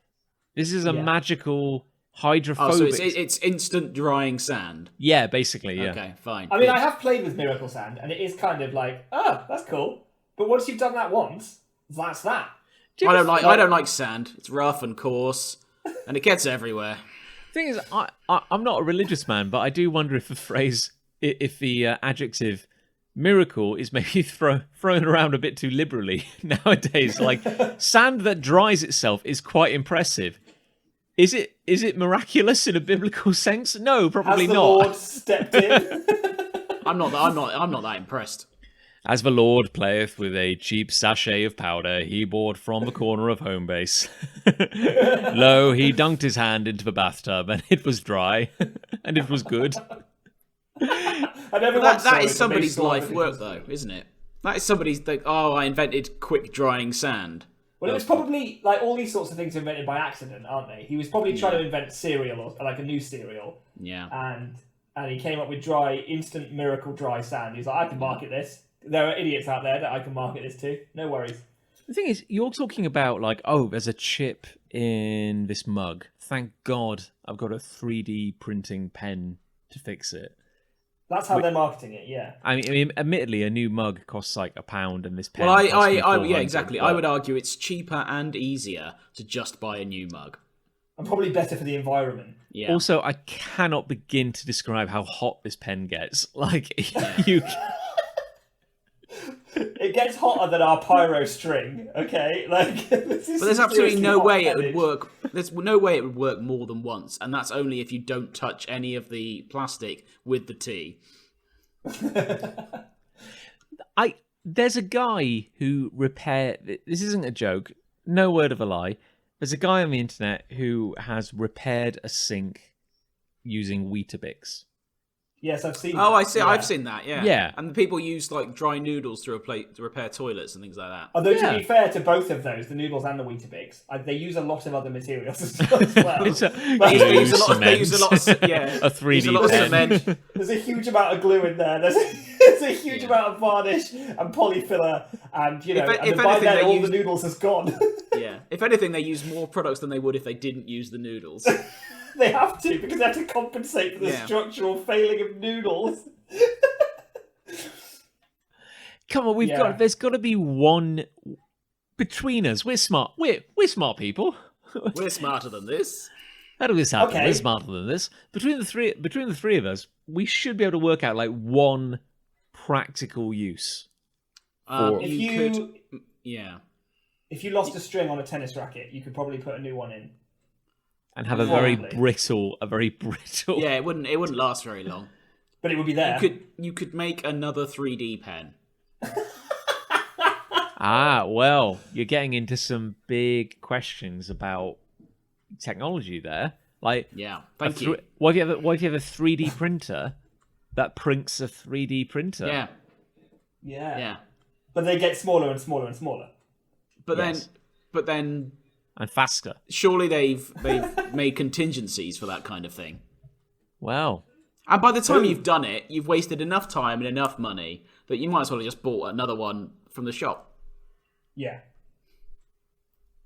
This is a magical hydrophobic. Oh, so it's instant drying sand. Yeah, basically, yeah. Okay, fine. I mean, I have played with miracle sand, and it is kind of like, oh, that's cool. But once you've done that once, that's that. I don't like sand. It's rough and coarse, and it gets everywhere. Thing is, I'm not a religious man, but I do wonder if the adjective miracle is maybe thrown around a bit too liberally nowadays. Like sand that dries itself is quite impressive. Is it miraculous in a biblical sense? No, probably Has the not. Lord stepped in? I'm not that impressed. As the Lord playeth with a cheap sachet of powder he bought from the corner of home base. Lo, he dunked his hand into the bathtub, and it was dry, and it was good. That is somebody's life work, though, isn't it? That is somebody's like, oh, I invented quick drying sand. Well, it was probably like all these sorts of things are invented by accident, aren't they? He was probably trying to invent cereal or like a new cereal. Yeah. And he came up with instant miracle dry sand. He's like, I can market this. There are idiots out there that I can market this to. No worries. The thing is, you're talking about like, oh, there's a chip in this mug. Thank God I've got a 3D printing pen to fix it. That's how they're marketing it, yeah. I mean, admittedly, a new mug costs like £1, and this pen. Well, costs exactly. But... I would argue it's cheaper and easier to just buy a new mug. And probably better for the environment. Yeah. Also, I cannot begin to describe how hot this pen gets. Like, you. It gets hotter than our pyro string, okay? Like, but there's absolutely no way it would work. There's no way it would work more than once, and that's only if you don't touch any of the plastic with the tea. There's a guy who this isn't a joke, no word of a lie. There's a guy on the internet who has repaired a sink using Weetabix. Yes, I've seen. Oh, that. I see. Yeah. I've seen that. Yeah. Yeah. And the people use like dry noodles to repair toilets and things like that. Although to be fair to both of those, the noodles and the Weetabix, they use a lot of other materials as well. They use a lot of a 3D cement. There's a huge amount of glue in there. There's a huge amount of varnish and polyfiller, and by then all the noodles has gone. Yeah. If anything, they use more products than they would if they didn't use the noodles. They have to, because they have to compensate for the structural failing of noodles. Come on, there's got to be one between us. We're smart. We're smart people. We're smarter than this. How do this happen? Okay. We're smarter than this. Between the three of us, we should be able to work out like one practical use. If you lost a string on a tennis racket, you could probably put a new one in. And have a very brittle. Yeah, it wouldn't last very long. But it would be there. You could make another 3D pen. Well, you're getting into some big questions about technology there. Like, thank you. What if you have a 3D printer that prints a 3D printer? Yeah. But they get smaller and smaller and smaller. But then. And faster. Surely they've made contingencies for that kind of thing. Well. And by the time you've done it, you've wasted enough time and enough money that you might as well have just bought another one from the shop. Yeah.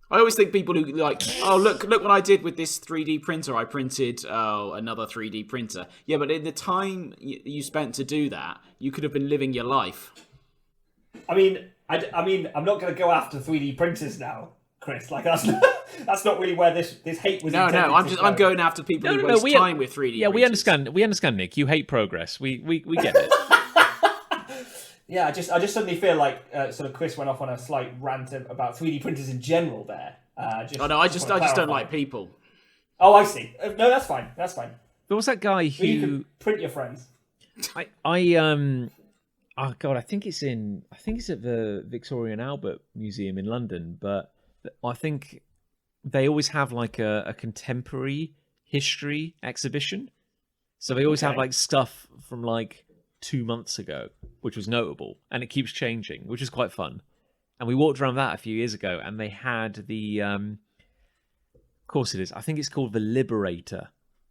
I always think people who like, oh, look what I did with this 3D printer. I printed another 3D printer. Yeah, but in the time you spent to do that, you could have been living your life. I mean, I'm not going to go after 3D printers now, Chris. Like that's not really where this hate was. No, I'm going after people who waste time with 3D. Yeah, printers. we understand, Nick. You hate progress. We get it. Yeah, I just suddenly feel like sort of Chris went off on a slight rant about 3D printers in general there. I just don't like people. Oh, I see. No, that's fine. That's fine. There was that guy who you can print your friends. Oh God, I think it's at the Victoria and Albert Museum in London, but I think they always have like a contemporary history exhibition. So they always have like stuff from like 2 months ago, which was notable, and it keeps changing, which is quite fun. And we walked around that a few years ago, and they had the, of course it is, I think it's called the Liberator,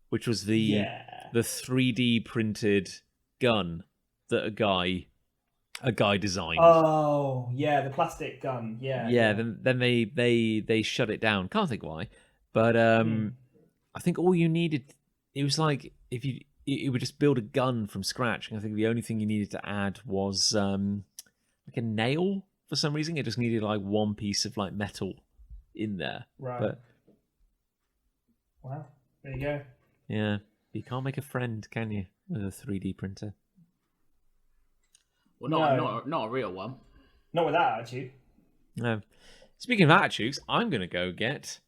which was the 3D printed gun that a guy designed. Oh, yeah, the plastic gun. Yeah. Yeah. Then they shut it down. Can't think why, but I think all you needed, it was like if you would just build a gun from scratch, and I think the only thing you needed to add was like a nail. For some reason, it just needed like one piece of like metal in there. Right. But wow, there you go. Yeah, you can't make a friend, can you, with a 3D printer? Well, not a real one. Not with that attitude. No. Speaking of attitudes, I'm going to go get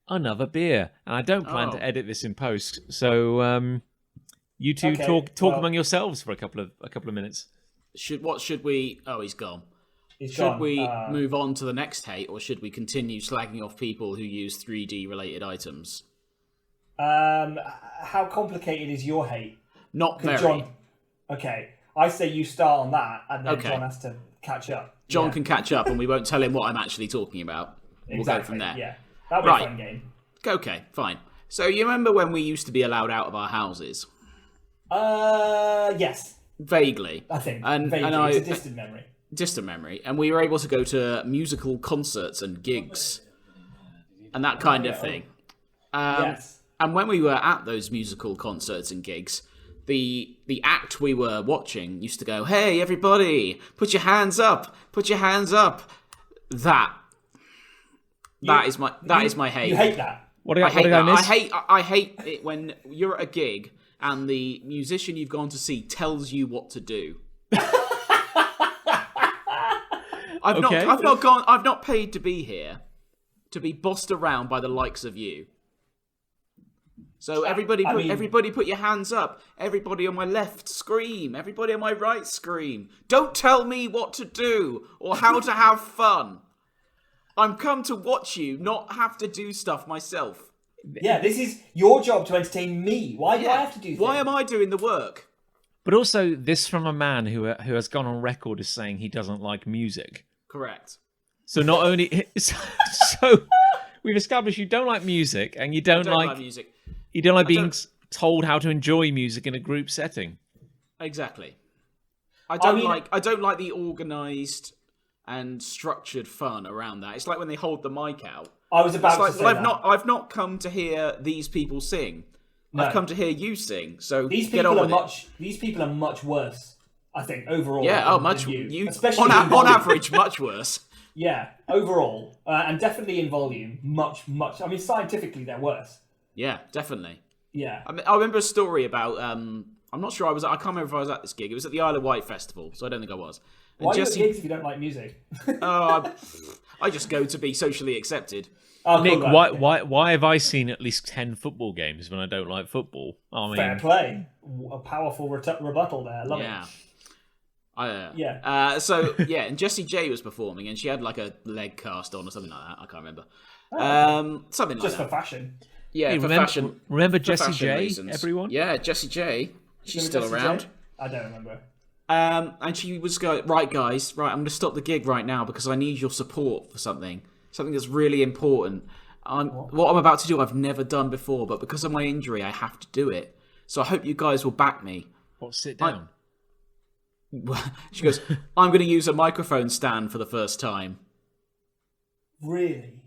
another beer, and I don't plan to edit this in post. So you two talk among yourselves for a couple of minutes. Should we? Oh, he's gone. Should we move on to the next hate, or should we continue slagging off people who use 3D related items? How complicated is your hate? Not very. John, okay, I say you start on that, and then John has to catch up. John can catch up, and we won't tell him what I'm actually talking about. We'll go from there. Yeah, that'll be a fun game. Okay, fine. So you remember when we used to be allowed out of our houses? Yes. Vaguely. I think. Vaguely. It's a distant memory. Distant memory. And we were able to go to musical concerts and gigs. And that kind of thing. Yes. And when we were at those musical concerts and gigs, the act we were watching used to go, "Hey, everybody, put your hands up. Put your hands up." That is my hate. You hate that? What did I miss? I hate it when you're at a gig and the musician you've gone to see tells you what to do. I've not paid to be here to be bossed around by the likes of you. So everybody put your hands up. Everybody on my left scream. Everybody on my right scream. Don't tell me what to do or how to have fun. I'm come to watch you, not have to do stuff myself. Yeah, this is your job to entertain me. Why do I have to do things? Why am I doing the work? But also, this from a man who has gone on record as saying he doesn't like music. Correct. So not only so we've established you don't like music, and you don't like music. You don't like being told how to enjoy music in a group setting. Exactly. I don't like the organised and structured fun around that. It's like when they hold the mic out. I was about to say that. I've not come to hear these people sing. No. I've come to hear you sing. So these people are much worse, I think, overall. Yeah, much. Especially on average, much worse. Yeah, overall, and definitely in volume, much. I mean, scientifically, they're worse. Yeah, definitely. Yeah. I remember a story about. I'm not sure I can't remember if I was at this gig. It was at the Isle of Wight festival, so I don't think I was. And why are you at gigs if you don't like music? I just go to be socially accepted. Oh, Nick, why have I seen at least 10 football games when I don't like football? I mean, fair play. A powerful rebuttal there. I love it. And Jessie J was performing, and she had like a leg cast on or something like that. I can't remember. Something like just that. For fashion. Yeah, for fashion. Remember Jessie J, reasons. Everyone? Yeah, Jessie J. She's still around. J? I don't remember. And she was going, right, guys, right, I'm going to stop the gig right now because I need your support for something that's really important. What I'm about to do, I've never done before, but because of my injury, I have to do it. So I hope you guys will back me. What, sit down? She goes, I'm going to use a microphone stand for the first time. Really?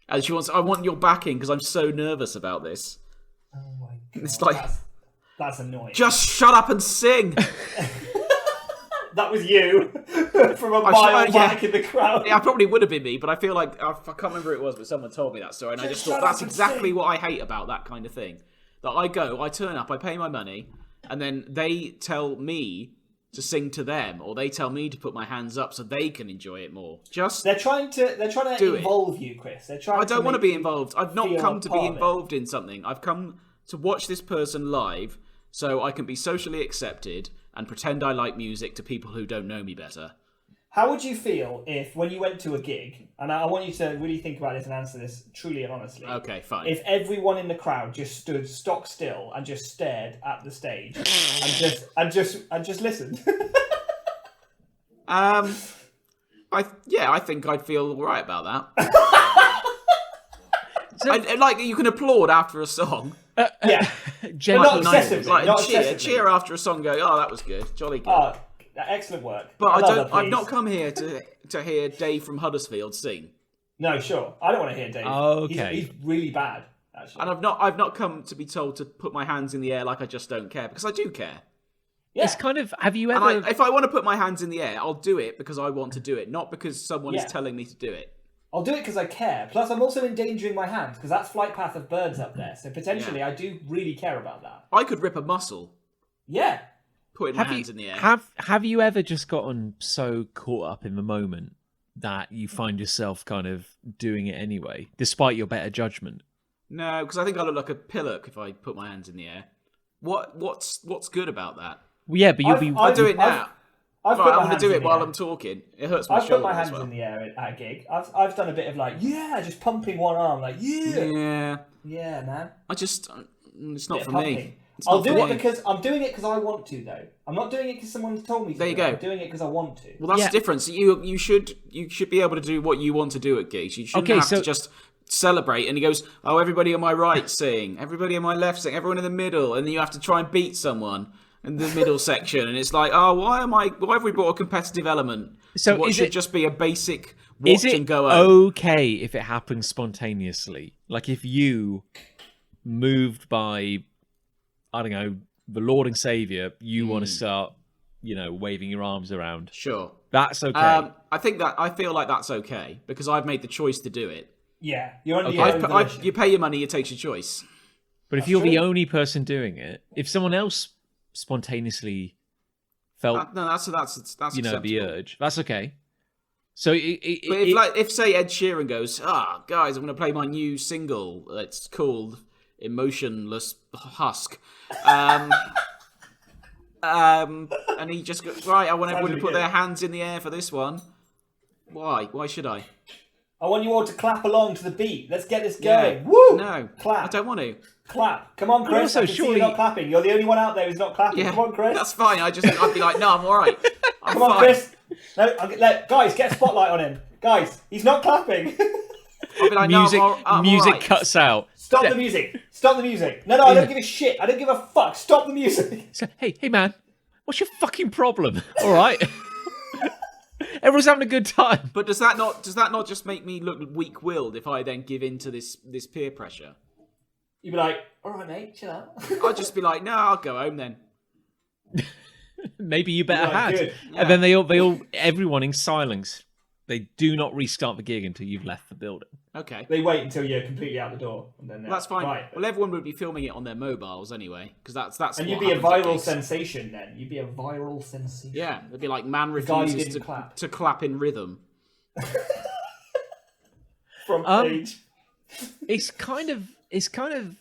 And she wants, I want your backing because I'm so nervous about this. Oh my God. It's like, that's annoying. Just shut up and sing. That was you from a mile back in the crowd. Yeah, it probably would have been me, but I feel like I can't remember who it was, but someone told me that story, and I just thought that's exactly what I hate about that kind of thing. That I turn up, I pay my money, and then they tell me to sing to them, or they tell me to put my hands up so they can enjoy it more. They're trying to involve you, Chris. I don't want to be involved. I've not come to be involved in something. I've come to watch this person live so I can be socially accepted and pretend I like music to people who don't know me better. How would you feel if, when you went to a gig, and I want you to really think about this and answer this truly and honestly. Okay, fine. If everyone in the crowd just stood stock still and just stared at the stage and just listened. I think I'd feel all right about that. Like you can applaud after a song. Yeah, not excessively. Like cheer after a song. Go, oh, that was good, jolly good. Oh, excellent work. But I've not come here to hear Dave from Huddersfield sing. No, sure. I don't want to hear Dave. Okay, he's really bad. Actually, and I've not come to be told to put my hands in the air like I just don't care, because I do care. Yeah. It's kind of. Have you ever? If I want to put my hands in the air, I'll do it because I want to do it, not because someone is telling me to do it. I'll do it because I care. Plus, I'm also endangering my hands because that's flight path of birds up there. So potentially, I do really care about that. I could rip a muscle. Yeah. Putting my hands in the air. Have you ever just gotten so caught up in the moment that you find yourself kind of doing it anyway, despite your better judgment? No, because I think I look like a pillock if I put my hands in the air. What's good about that? Well, yeah, but I'll do it now. I'm going to do it while I'm talking. It hurts my shoulder. I've put my hands in the air at a gig. I've done a bit of just pumping one arm, yeah, man. It's not for me. I'll do it because I'm doing it because I want to, though. I'm not doing it because someone's told me to. There you go. I'm doing it because I want to. Well, that's the difference. You should be able to do what you want to do at gigs. You shouldn't have to just celebrate. And he goes, "Oh, everybody on my right sing, everybody on my left sing, everyone in the middle," and then you have to try and beat someone in the middle section, and it's like, oh, why have we brought a competitive element? So what should just be a basic watch and go home? Okay if it happens spontaneously? Like if you moved by, I don't know, the Lord and Savior, you want to start, waving your arms around. Sure. That's okay. I feel like that's okay because I've made the choice to do it. Yeah. You're on your own. You pay your money, it takes your choice. But if you're the only person doing it, if someone else spontaneously felt that's the urge, that's okay. So if say Ed Sheeran goes, guys, I'm going to play my new single, it's called Emotionless Husk, and he just goes, right, I want everyone to put their hands in the air for this one. Why should I? I want you all to clap along to the beat. Let's get this going. Woo! No, clap. I don't want to. Clap. Come on, Chris. Also, I can see you're not clapping. You're the only one out there who's not clapping. Yeah, Come on, Chris. that's fine. I'd be like, no, I'm all right. Come on, Chris. No, guys, get a spotlight on him. Guys, he's not clapping. I'll be like, music no, I'm music all right. cuts out. Stop the music. Stop the music. No, I don't give a shit. I don't give a fuck. Stop the music. So, hey man, what's your fucking problem? All right. Everyone's having a good time. But does that not just make me look weak-willed if I then give in to this peer pressure? You'd be like, all right, mate, chill out. I'd just be like, no, I'll go home then. Maybe you better had. Good. And then they all, everyone in silence. They do not restart the gig until you've left the building. Okay. They wait until you're completely out the door, and then Well, that's fine. Right. Well, everyone would be filming it on their mobiles anyway, because that's. And what you'd be a happens at viral gigs. sensation then. You'd be a viral sensation. Yeah, they'd be like, man guy who refuses didn't clap. to clap in rhythm. From stage. It's kind of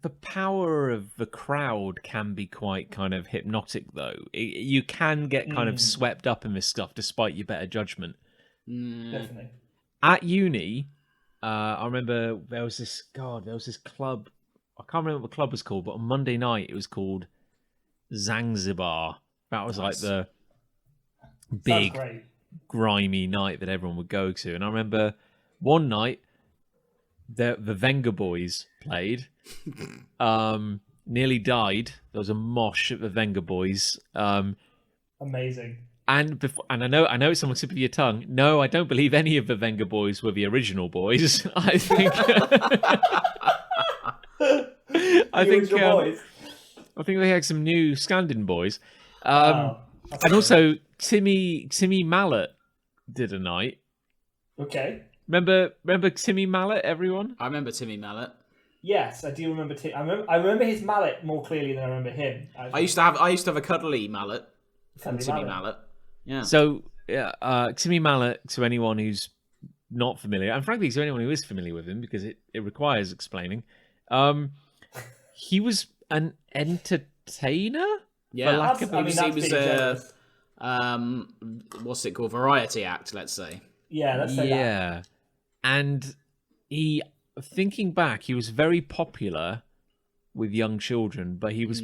the power of the crowd can be quite kind of hypnotic though. You can get kind of swept up in this stuff despite your better judgment. Definitely. At uni, I remember there was this club. I can't remember what the club was called, but on Monday night it was called Zanzibar. That was like the big, grimy night that everyone would go to. And I remember one night the Venga Boys played. Nearly died. There was a mosh at the Venga Boys. Amazing. And I know it's on the tip of your tongue. No, I don't believe any of the Venga Boys were the original boys. I think. I think they had some new stand-in boys. And also Timmy Mallet did a night. Okay. Remember Timmy Mallet, everyone? I remember Timmy Mallet. Yes, I do remember. I remember his mallet more clearly than I remember him. I used to have a cuddly mallet from Timmy Mallet. Yeah. So Timmy Mallet, to anyone who's not familiar, and frankly to anyone who is familiar with him, because it requires explaining, he was an entertainer. Yeah, he was a what's it called? Variety act, let's say. Yeah, let's say that. And he, thinking back, he was very popular with young children, but he was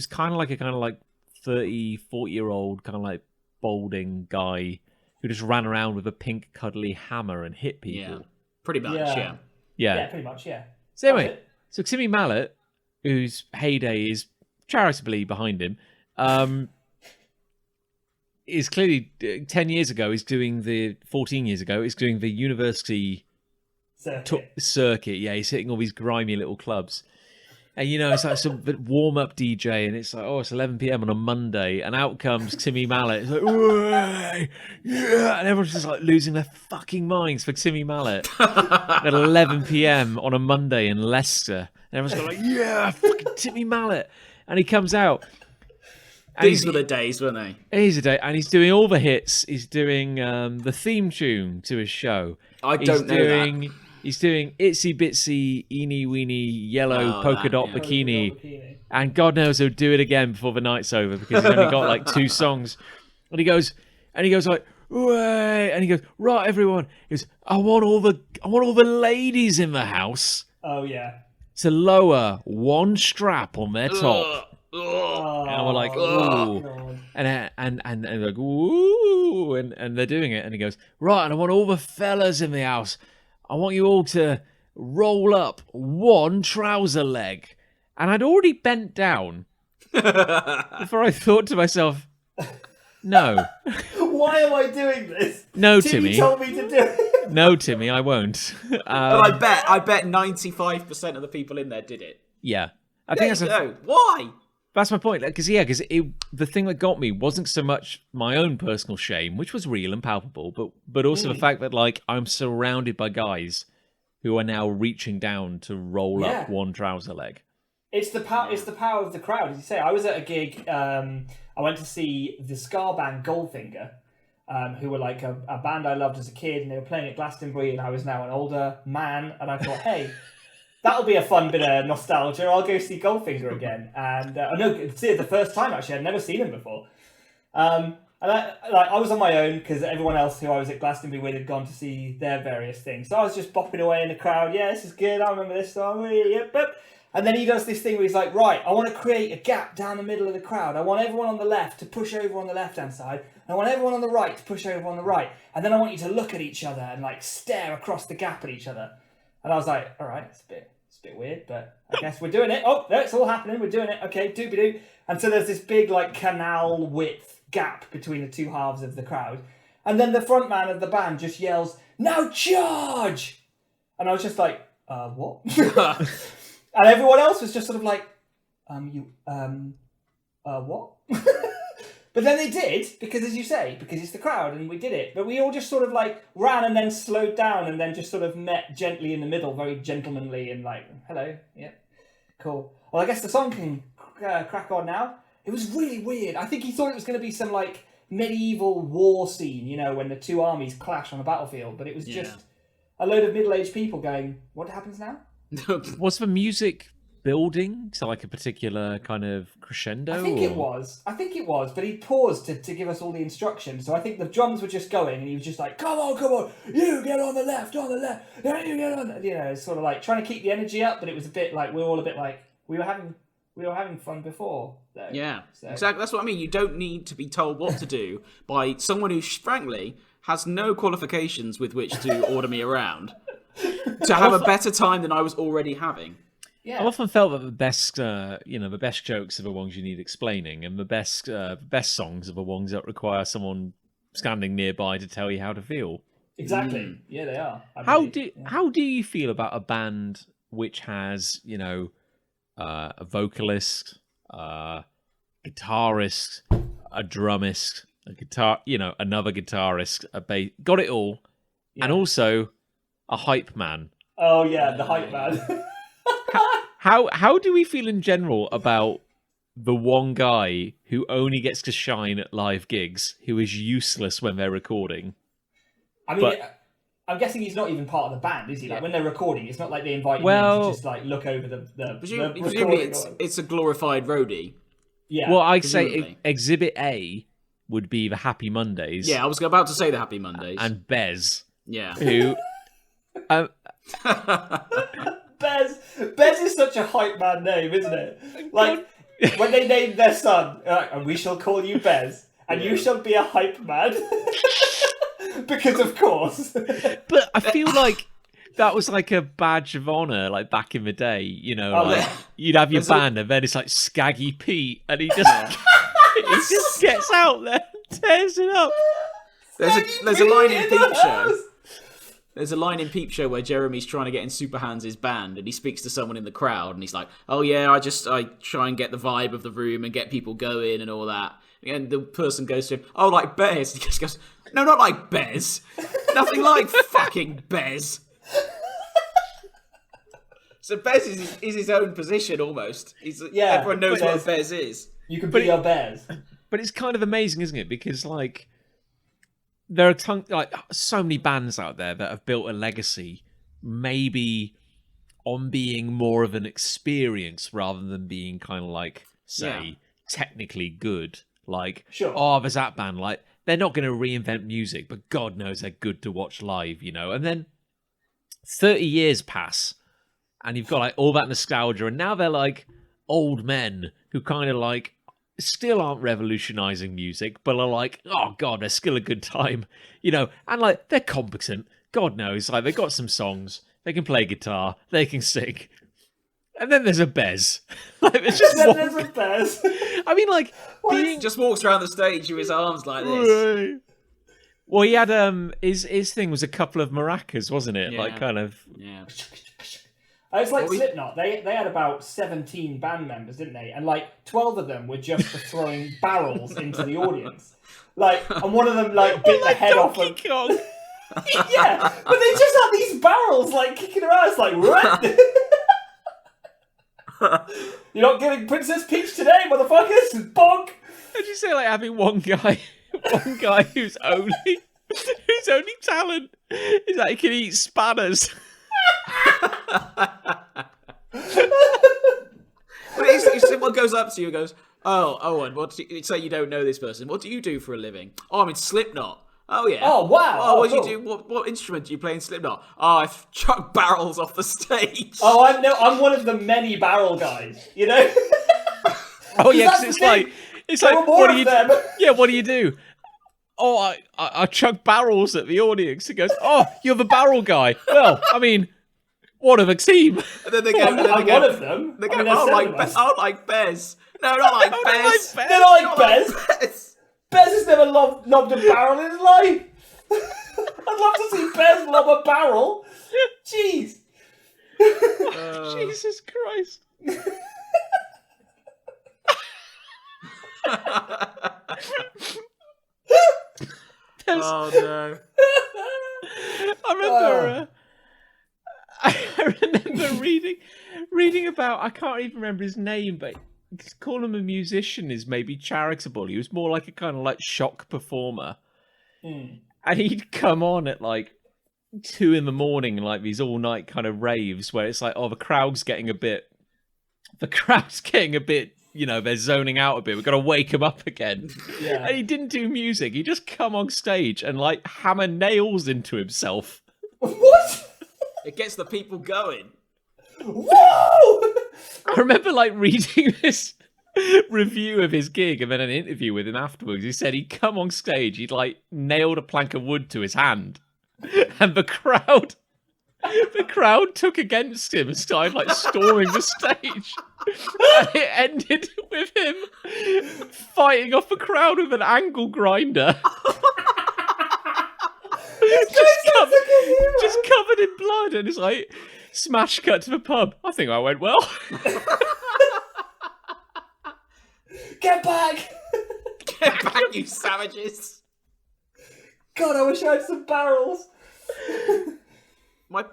kind of like a 30, 40-year-old kind of like balding guy who just ran around with a pink cuddly hammer and hit people. Yeah, pretty much. Yeah. Yeah, pretty much. Yeah. So anyway, so Timmy Mallet, whose heyday is charitably behind him, is clearly 14 years ago is doing the university circuit. Yeah, he's hitting all these grimy little clubs. And, it's like some warm-up DJ, and it's like, it's 11 p.m. on a Monday, and out comes Timmy Mallet. It's like, yeah, and everyone's just like losing their fucking minds for Timmy Mallet at 11 p.m. on a Monday in Leicester. And everyone's going like, yeah, fucking Timmy Mallet. And he comes out. These were the days, weren't they? These are the days, and he's doing all the hits. He's doing the theme tune to his show. I don't know that. He's doing Itsy Bitsy Eeny Weeny Yellow Polka Dot Bikini. And God knows he'll do it again before the night's over because he's only got like 2 songs. And he goes like, "Way!" And he goes, "Right, everyone." He goes, I want all the ladies in the house. Oh yeah. To lower one strap on their top. And we're like, ooh. And they're like, ooh. And they're doing it. And he goes, right, and I want all the fellas in the house. I want you all to roll up one trouser leg. And I'd already bent down before I thought to myself, no. Why am I doing this? No, Timmy Timmy. told me to do it. No, Timmy, I won't. But I bet 95% of the people in there did it. Yeah. I think that's Why? That's my point. Because the thing that got me wasn't so much my own personal shame, which was real and palpable, but also the fact that like I'm surrounded by guys who are now reaching down to roll up one trouser leg. It's the power. It's the power of the crowd, as you say. I was at a gig. I went to see the ska band Goldfinger, who were like a band I loved as a kid, and they were playing at Glastonbury, and I was now an older man, and I thought, hey. That'll be a fun bit of nostalgia. I'll go see Goldfinger again. And I know, see it the first time, actually. I'd never seen him before. And And I was on my own because everyone else who I was at Glastonbury with had gone to see their various things. So I was just bopping away in the crowd. Yeah, this is good. I remember this song. Yep. And then he does this thing where he's like, right, I want to create a gap down the middle of the crowd. I want everyone on the left to push over on the left-hand side. And I want everyone on the right to push over on the right. And then I want you to look at each other and like stare across the gap at each other. And I was like, all right, it's a bit weird, but I guess we're doing it. Oh, no, it's all happening. We're doing it. Okay, doobie-doo. And so there's this big like canal width gap between the two halves of the crowd. And then the front man of the band just yells, "Now charge!" And I was just like, what? And everyone else was just sort of like, what? But then they did, because as you say, because it's the crowd and we did it. But we all just sort of like ran and then slowed down and then just sort of met gently in the middle, very gentlemanly and like, hello, yeah, cool. Well, I guess the song can crack on now. It was really weird. I think he thought it was going to be some like medieval war scene, you know, when the two armies clash on a battlefield. But it was just a load of middle-aged people going, what happens now? Was the music building to like a particular kind of crescendo? I think it was, but he paused to give us all the instructions. So I think the drums were just going, and he was just like, "Come on, you get on the left, you get on." You know, sort of like trying to keep the energy up, but it was a bit like we were all a bit like we were having fun before. Though. Yeah, so. Exactly. That's what I mean. You don't need to be told what to do by someone who, frankly, has no qualifications with which to order me around to have a better time than I was already having. Yeah. I've often felt that the best jokes are the ones you need explaining, and the best songs are the ones that require someone standing nearby to tell you how to feel. Exactly. Yeah, they are. How do you feel about a band which has, you know, a vocalist, a guitarist, a drummist, a guitar, you know, another guitarist, a bass, got it all, and also a hype man? Oh yeah, the hype man. How do we feel in general about the one guy who only gets to shine at live gigs, who is useless when they're recording? I mean, I'm guessing he's not even part of the band, is he? Like when they're recording, it's not like they invite him in to just like look over the presumably it's a glorified roadie. Yeah. Well, I'd say Exhibit A would be the Happy Mondays. Yeah, I was about to say the Happy Mondays. And Bez. Yeah. Who... Bez is such a hype man name, isn't it? Like when they named their son, and we shall call you Bez, and you shall be a hype man, because of course. But I feel like that was like a badge of honor, like back in the day. You know, you'd have your band, and then it's like Skaggy Pete, and he just gets out there, and tears it up. There's a line in Peep Show. There's a line in Peep Show where Jeremy's trying to get in Superhands' band, and he speaks to someone in the crowd, and he's like, "Oh yeah, I try and get the vibe of the room and get people going and all that." And the person goes to him, "Oh, like Bez?" He just goes, "No, not like Bez. Nothing like fucking Bez." So Bez is his own position almost. Everyone knows what Bez is. You can be your Bez. But it's kind of amazing, isn't it? Because like, there are so many bands out there that have built a legacy, maybe on being more of an experience rather than being kind of like, say, technically good. Like, there's that band. Like, they're not going to reinvent music, but God knows they're good to watch live, you know. And then 30 years pass, and you've got like all that nostalgia, and now they're like old men who kind of like still aren't revolutionizing music, but are like, oh God, they're still a good time, you know, and like they're competent. God knows, like they got some songs, they can play guitar, they can sing, and then there's a Bez. Like there's just there's a Bez. I mean, like just walks around the stage with his arms like this. Right. Well, he had his thing was a couple of maracas, wasn't it? Like kind of It's like Slipknot. They had about 17 band members, didn't they? And like 12 of them were just for throwing barrels into the audience. Like, and one of them like bit the head off of Kong. Yeah, but they just had these barrels like kicking around. It's like, what? You're not getting Princess Peach today, motherfuckers! Bonk! Did you say like having one guy whose only talent is that he can eat spanners? if someone goes up to you and goes, "Oh, Owen, say you don't know this person. What do you do for a living?" "Oh, I'm in Slipknot." "Oh yeah." Oh wow. "Oh, what cool. do you do? What instrument do you play in Slipknot?" "Oh, I chuck barrels off the stage." Oh, I'm one of the many barrel guys. You know. Oh yeah, because it's like what do you do? Yeah, what do you do? "Oh, I chuck barrels at the audience." He goes, "Oh, you're the barrel guy. Well, I mean, one of a team." And then they go, I'm one of them. They go, I mean, "Oh, like Bez." "No, not like Bez. They're not like Bez. Bez has never lobbed a barrel in his life. I'd love to see Bez lob a barrel. Jeez. Jesus Christ. Oh no. I remember reading about, I can't even remember his name, but call him a musician is maybe charitable. He was more like a kind of like shock performer. And he'd come on at like 2 a.m, like these all night kind of raves where it's like, oh, the crowd's getting a bit, you know, they're zoning out a bit. We've got to wake them up again. Yeah. And he didn't do music. He just come on stage and like hammer nails into himself. What? It gets the people going. Whoa! I remember like reading this review of his gig and then an interview with him afterwards. He said he'd come on stage, he'd like nailed a plank of wood to his hand, and the crowd took against him and started like storming the stage. And it ended with him fighting off the crowd with an angle grinder. just covered in blood, and it's like smash cut to the pub. I think I went well. Get back! Get back, you savages! God, I wish I had some barrels. My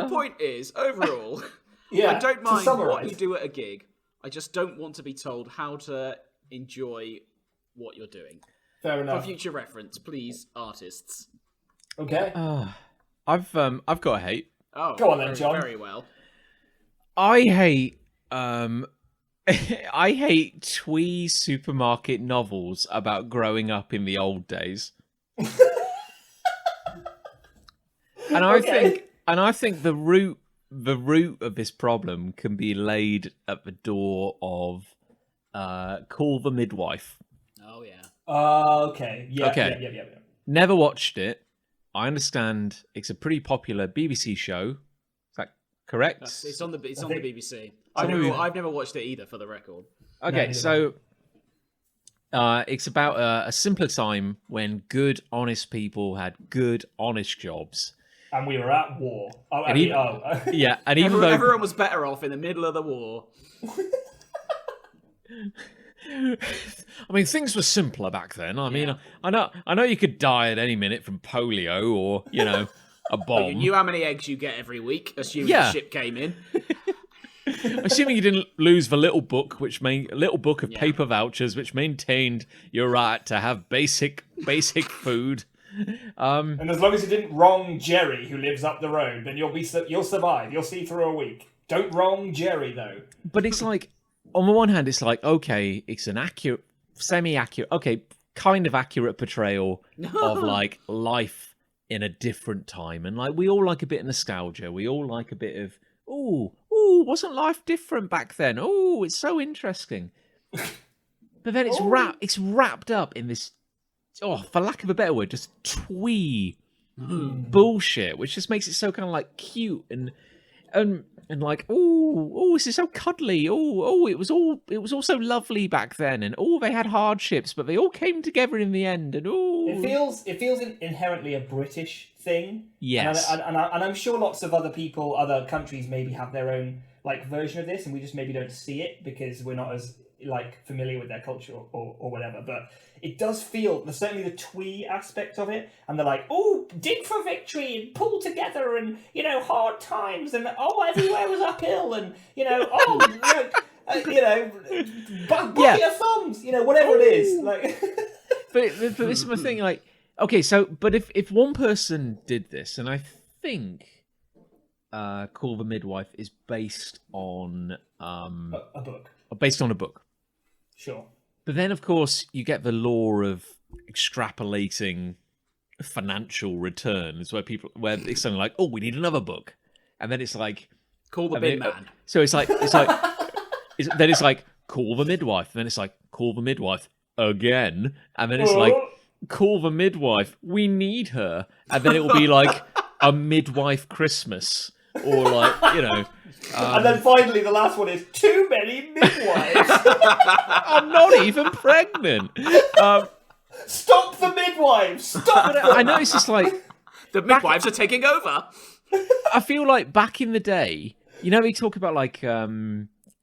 point is, overall, Yeah, I don't mind summarize. what you do at a gig. I just don't want to be told how to enjoy what you're doing. Fair enough. For future reference, please, artists. Okay. I've got a hate. Oh, Go on then, John. Very well. I hate I hate twee supermarket novels about growing up in the old days. And I think the root of this problem can be laid at the door of Call the Midwife. Oh yeah. Okay. Yeah. Okay. Yeah. Never watched it. I understand it's a pretty popular BBC show. Is that correct? It's on the BBC. I've never watched it either, for the record. Okay, so it's about a simpler time when good, honest people had good, honest jobs. And we were at war. Yeah, and even though everyone was better off in the middle of the war. I mean, things were simpler back then. I mean, I know you could die at any minute from polio or, you know, a bomb. You knew how many eggs you get every week, assuming the ship came in. Assuming you didn't lose the little book of paper vouchers, which maintained your right to have basic food. And as long as you didn't wrong Jerry, who lives up the road, then you'll survive. You'll see through a week. Don't wrong Jerry, though. But it's like, on the one hand, it's like, okay, it's an accurate, semi-accurate, okay, kind of accurate portrayal of like life in a different time, and like we all like a bit of nostalgia. We all like a bit of, ooh, wasn't life different back then? Oh, it's so interesting. But then it's wrapped up in this, for lack of a better word, just twee bullshit, which just makes it so kind of like cute and like, this is so cuddly. It was all so lovely back then, and they had hardships, but they all came together in the end. And it feels inherently a British thing. Yes, and I'm sure lots of other countries maybe have their own like version of this, and we just maybe don't see it because we're not as like familiar with their culture or whatever. But it does feel, certainly the twee aspect of it, and they're like, dig for victory and pull together, and hard times, and everywhere was uphill, and buckle your thumbs, whatever it is, like. but this is my thing, like, okay, so but if one person did this, and I think Call the Midwife is based on a book. based on a book. Sure. But then, of course, you get the law of extrapolating financial returns, where it's something like, oh, we need another book, and then it's like, call the bin man. So it's like then it's like, call the midwife, and then it's like, call the midwife again, and then it's like, call the midwife, we need her, and then it will be like a midwife Christmas, or like, and then finally the last one is too many midwives. I'm not even pregnant. Stop the midwives! Stop them! I know it's just like the midwives are taking over. I feel like back in the day, we talk about like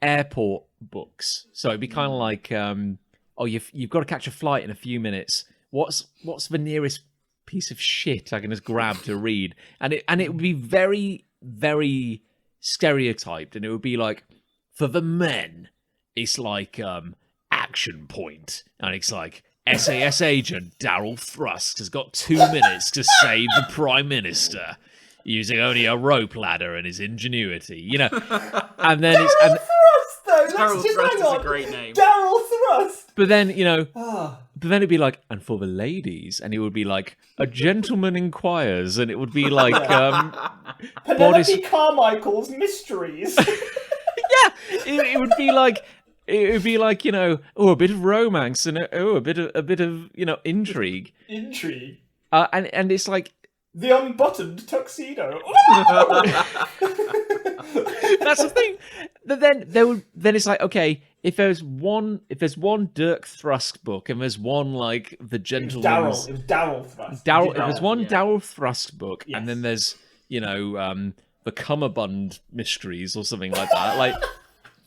airport books, so it'd be kind of like, you've got to catch a flight in a few minutes. What's the nearest piece of shit I can just grab to read? And it would be very, very stereotyped, and it would be like, for the men, it's like Action Point, and it's like SAS agent Darryl Thrust has got 2 minutes to save the Prime Minister using only a rope ladder and his ingenuity, and then it's Darryl Thrust is a great name. Darryl Thrust. But then but then it'd be like, and for the ladies, and it would be like, a gentleman inquires, and it would be like Penelope Carmichael's Mysteries. Yeah, it would be like. It would be like, a bit of romance and a bit of intrigue. Intrigue. And it's like the unbuttoned tuxedo. That's the thing. But then it's like, okay, if there's one Dirk Thrust book, and there's one like the gentleman's. It was Darryl Thrust. If there's one Darryl Thrust book, yes. And then there's the Cummerbund Mysteries or something like that, like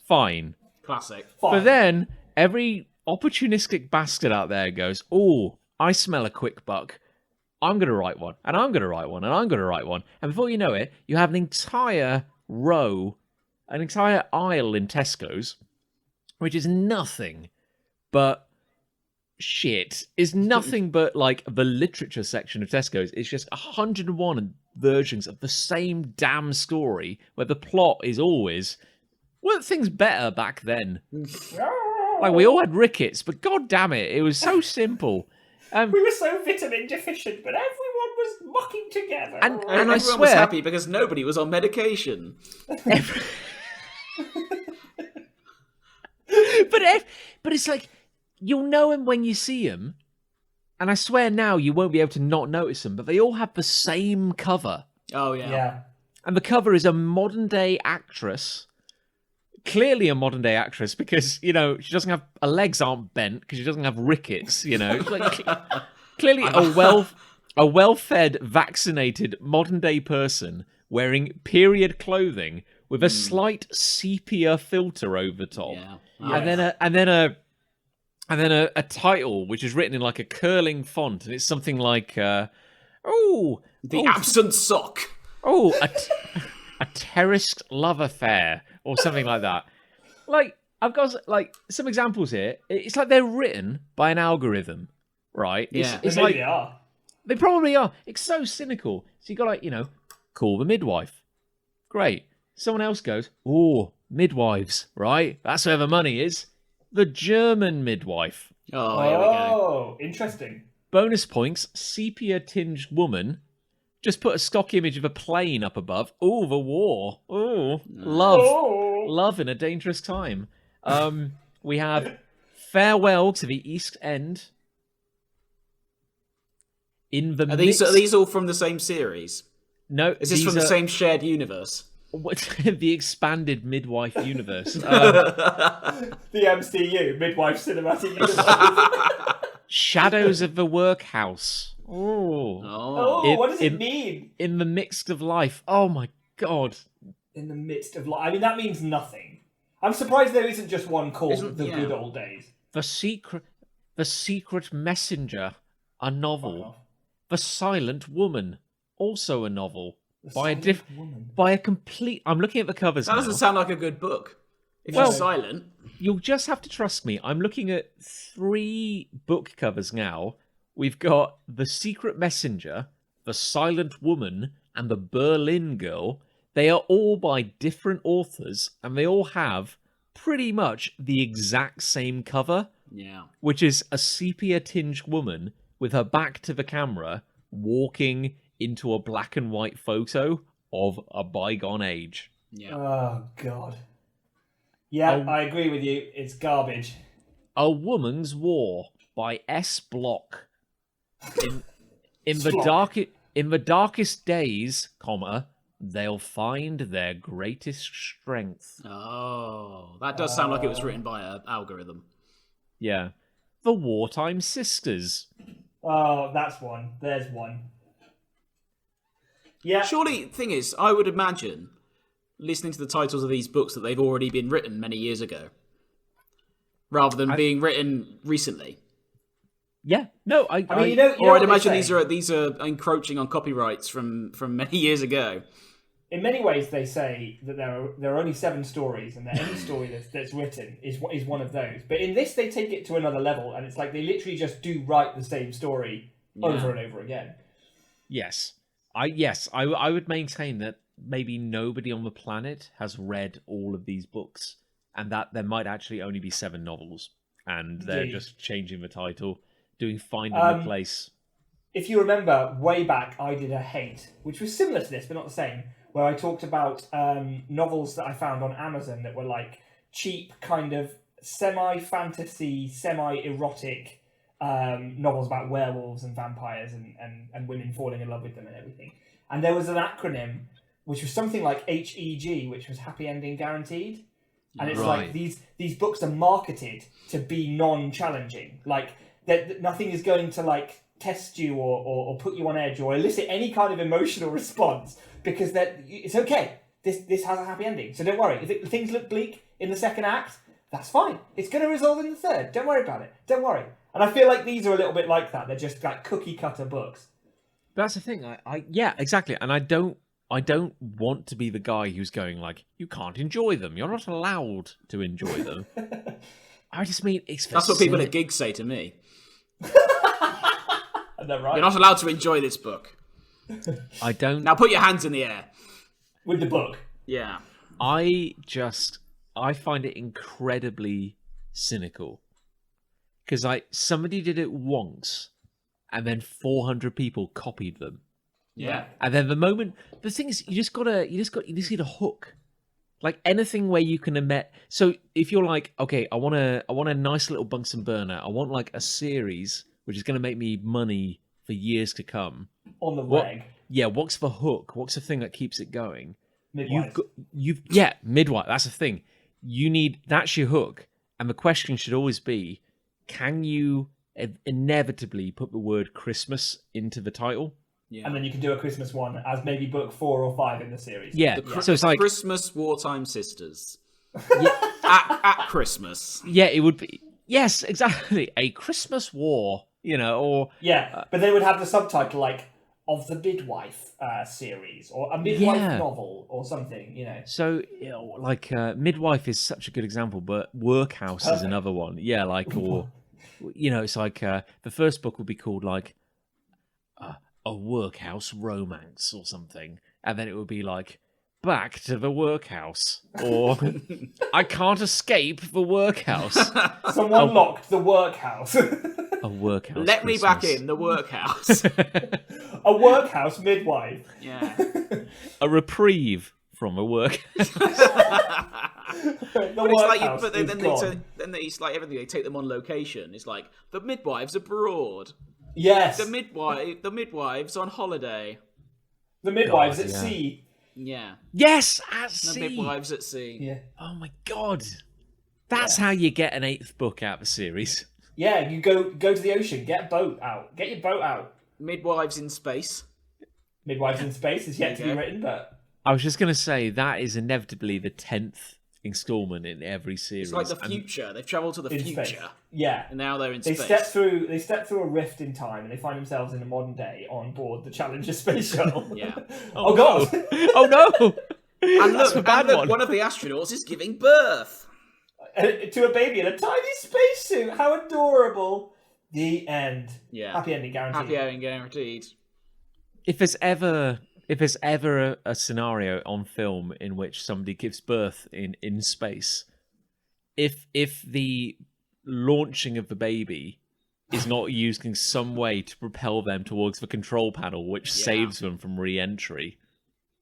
fine. Classic. But then every opportunistic bastard out there goes, oh, I smell a quick buck. I'm going to write one, and I'm going to write one, and I'm going to write one. And before you know it, you have an entire row, an entire aisle in Tesco's, which is nothing but shit. Is nothing but like the literature section of Tesco's. It's just 101 versions of the same damn story, where the plot is always... weren't things better back then? Like, we all had rickets, but god damn it, it was so simple. We were so vitamin deficient, but everyone was mucking together. And everyone I swear... was happy because nobody was on medication. But it's like, you'll know them when you see them, and I swear now you won't be able to not notice them, but they all have the same cover. Oh, yeah. And the cover is a modern-day actress... clearly a modern day actress, because she doesn't have, her legs aren't bent because she doesn't have rickets. Like, clearly a well-fed, vaccinated modern day person wearing period clothing with a slight sepia filter over top, and then a title which is written in like a curling font, and it's something like the absent sock. A terraced love affair. Or something like that. Like, I've got like some examples here. It's like they're written by an algorithm, right? It's like they are. They probably are. It's so cynical. So you got like, call the midwife. Great. Someone else goes, oh, midwives, right? That's where the money is. The German midwife. Oh, here we go. Oh, interesting. Bonus points, sepia-tinged woman. Just put a stock image of a plane up above. Oh, the war. Oh, love. Oh. Love in a dangerous time. We have Farewell to the East End. Are these all from the same series? No. Is this from the same shared universe? The expanded midwife universe. The MCU, Midwife Cinematic Universe. Shadows of the Workhouse. Oh, what does it mean? In the midst of life. Oh my god. In the midst of life. I mean, that means nothing. I'm surprised there isn't just one called The Good Old Days. The Secret Messenger, a novel. The Silent Woman, also a novel. By a complete... I'm looking at the covers now. That doesn't sound like a good book. If you're silent. You'll just have to trust me. I'm looking at 3 book covers now. We've got The Secret Messenger, The Silent Woman, and The Berlin Girl. They are all by different authors, and they all have pretty much the exact same cover, Yeah. which is a sepia-tinged woman with her back to the camera walking into a black and white photo of a bygone age. Yeah. Oh, God. Yeah, I agree with you. It's garbage. A Woman's War by S. Block. In the darkest days, comma, they'll find their greatest strength. Oh, that does sound like it was written by an algorithm. Yeah. The Wartime Sisters. Oh, that's one. There's one. Yeah. Surely, thing is, I would imagine, listening to the titles of these books, that they've already been written many years ago, rather than being written recently. Yeah, no, I mean, you know I'd imagine these are encroaching on copyrights from many years ago. In many ways, they say that there are only 7 stories, and that any story that's written is one of those. But in this, they take it to another level, and it's like they literally just do write the same story over and over again. Yes, I would maintain that maybe nobody on the planet has read all of these books, and that there might actually only be 7 novels, and they're just changing the title, doing Find and Replace. If you remember, way back, I did a hate, which was similar to this, but not the same, where I talked about novels that I found on Amazon that were like cheap, kind of semi-fantasy, semi-erotic novels about werewolves and vampires and women falling in love with them and everything. And there was an acronym which was something like HEG, which was Happy Ending Guaranteed. And it's like these books are marketed to be non-challenging. Like that nothing is going to like test you or put you on edge or elicit any kind of emotional response, because it's okay. This has a happy ending, so don't worry. If things look bleak in the second act, that's fine. It's going to resolve in the third. Don't worry about it. Don't worry. And I feel like these are a little bit like that. They're just like cookie cutter books. That's the thing. Yeah, exactly. And I don't want to be the guy who's going like, you can't enjoy them. You're not allowed to enjoy them. I just mean that's what people at gigs say to me. Is that right? You're not allowed to enjoy this book. I don't. Now put your hands in the air. With the book. Yeah. I find it incredibly cynical. Because somebody did it once, and then 400 people copied them. Yeah. And then the thing is, you just need a hook. Like anything where you can embed. So if you're like, okay, I want a nice little Bunsen burner. I want like a series which is going to make me money for years to come. On the reg. Yeah, what's the hook? What's the thing that keeps it going? Midwife. Midwife. That's the thing. That's your hook. And the question should always be, can you inevitably put the word Christmas into the title? Yeah. And then you can do a Christmas one as maybe book 4 or 5 in the series. Yeah. So it's like Christmas Wartime Sisters. at Christmas. Yeah, it would be. Yes, exactly. A Christmas War, or... Yeah, but they would have the subtitle, like, of the Midwife series, or a Midwife novel, or something, So, Midwife is such a good example, but Workhouse is another one. Yeah, like, or... it's like, the first book would be called, like, A Workhouse Romance, or something. And then it would be, like... Back to the workhouse, or I can't escape the workhouse. Someone locked the workhouse. A workhouse. Let me back in the workhouse. A workhouse midwife. Yeah. A reprieve from a workhouse. Then it's like everything. They take them on location. It's like the midwives abroad. Yes. The midwives on holiday. The midwives at sea. Yeah. Yes, at sea. The midwives at sea. Yeah. Oh my god. That's how you get an 8th book out of a series. Yeah, you go to the ocean, get a boat out. Get your boat out. Midwives in space. Midwives in space is yet to be written, but... I was just going to say, that is inevitably the 10th installment in every series. It's like the future. They've travelled to the future. Space. Yeah. And now they're in space. They step through a rift in time and they find themselves in the modern day on board the Challenger space shuttle. Yeah. Oh god! Oh no! And look, one of the astronauts is giving birth. To a baby in a tiny spacesuit. How adorable. The end. Yeah. Happy ending guaranteed. Happy ending guaranteed. If there's ever a scenario on film in which somebody gives birth in space, if the launching of the baby is not using some way to propel them towards the control panel, which saves them from re-entry.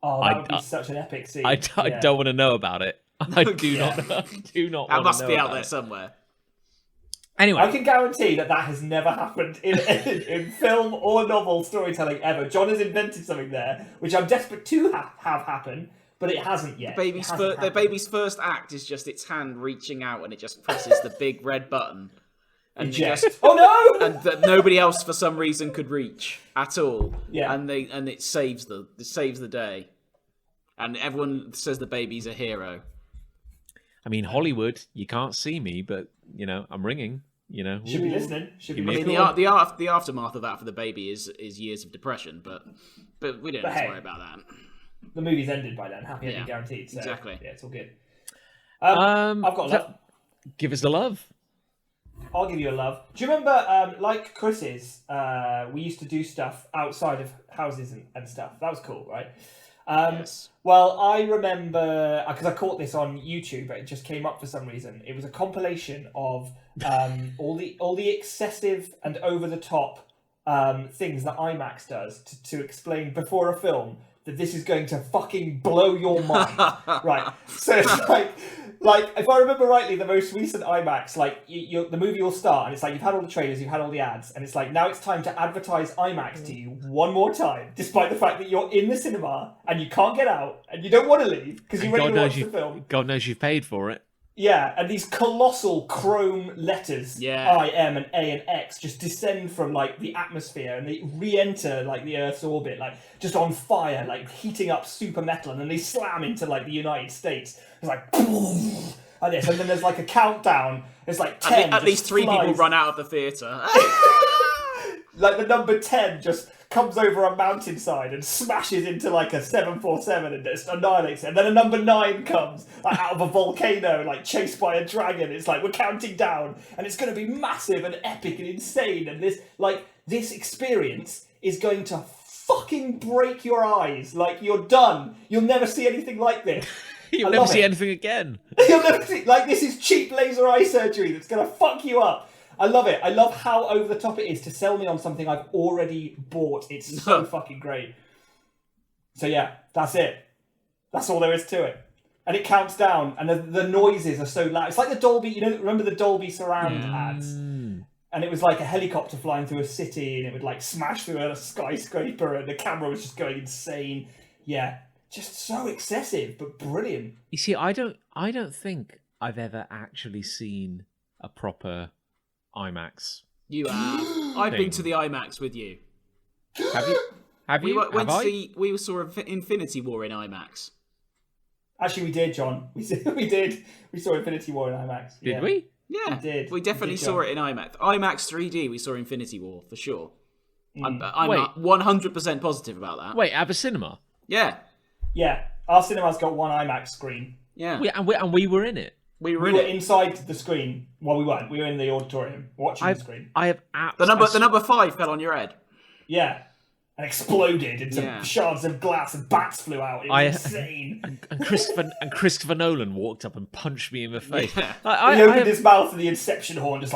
Oh, that would be such an epic scene. I don't want to know about it. I do not know. That must be out there somewhere. Anyway, I can guarantee that has never happened in film or novel storytelling ever. John has invented something there, which I'm desperate to have happen, but it hasn't yet. The baby's first act is just its hand reaching out, and it just presses the big red button. And oh no! And that nobody else for some reason could reach at all. Yeah. And it saves the day. And everyone says the baby's a hero. I mean, Hollywood, you can't see me, but I'm ringing. Should be listening. The aftermath of that for the baby is years of depression, but we don't have to worry about that. The movie's ended by then. Happy ending guaranteed. So, exactly. Yeah, it's all good. I've got love. Give us the love. I'll give you a love. Do you remember, like Chris's, we used to do stuff outside of houses and stuff. That was cool, right? Yes. Well, I remember, because I caught this on YouTube, but it just came up for some reason. It was a compilation of all the excessive and over-the-top things that IMAX does to explain before a film that this is going to fucking blow your mind. Right. So it's like if I remember rightly, the most recent IMAX, the movie will start and it's like you've had all the trailers, you've had all the ads, and it's like now it's time to advertise IMAX to you one more time, despite the fact that you're in the cinema and you can't get out and you don't want to leave because you're ready to watch the film. God knows you've paid for it. Yeah, and these colossal chrome letters, I, M, and A, and X, just descend from, the atmosphere, and they re-enter, the Earth's orbit, just on fire, heating up super metal, and then they slam into, the United States. It's like, like this, and then there's, a countdown. It's 10. At least 3 people run out of the theatre. The number 10 just comes over a mountainside and smashes into a 747 and just annihilates it. And then a number 9 comes out of a volcano, chased by a dragon. It's we're counting down, and it's going to be massive and epic and insane. And this experience is going to fucking break your eyes. You're done. You'll never see anything like this. You'll never see anything again. You'll never see this is cheap laser eye surgery that's going to fuck you up. I love it. I love how over the top it is to sell me on something I've already bought. It's so fucking great. So yeah, that's it. That's all there is to it. And it counts down, and the noises are so loud. It's like the Dolby, remember the Dolby surround ads? And it was like a helicopter flying through a city, and it would smash through a skyscraper, and the camera was just going insane. Yeah, just so excessive, but brilliant. You see, I don't think I've ever actually seen a proper IMAX. You have. I've been to the IMAX with you. Have you? Have you? We saw Infinity War in IMAX. Actually, we did, John. We did. We saw Infinity War in IMAX. Did we? Yeah, we did. We definitely saw it in IMAX. IMAX 3D. We saw Infinity War for sure. I'm 100% positive about that. Wait, at the cinema? Yeah. Yeah, our cinema's got one IMAX screen. Yeah. And we were in it. We were inside the screen. Well, we weren't. We were in the auditorium watching the screen. I have the number 5 fell on your head. Yeah, and exploded into shards of glass, and bats flew out. It was insane. And Christopher Nolan walked up and punched me in the face. Yeah. He opened his mouth and the Inception horn just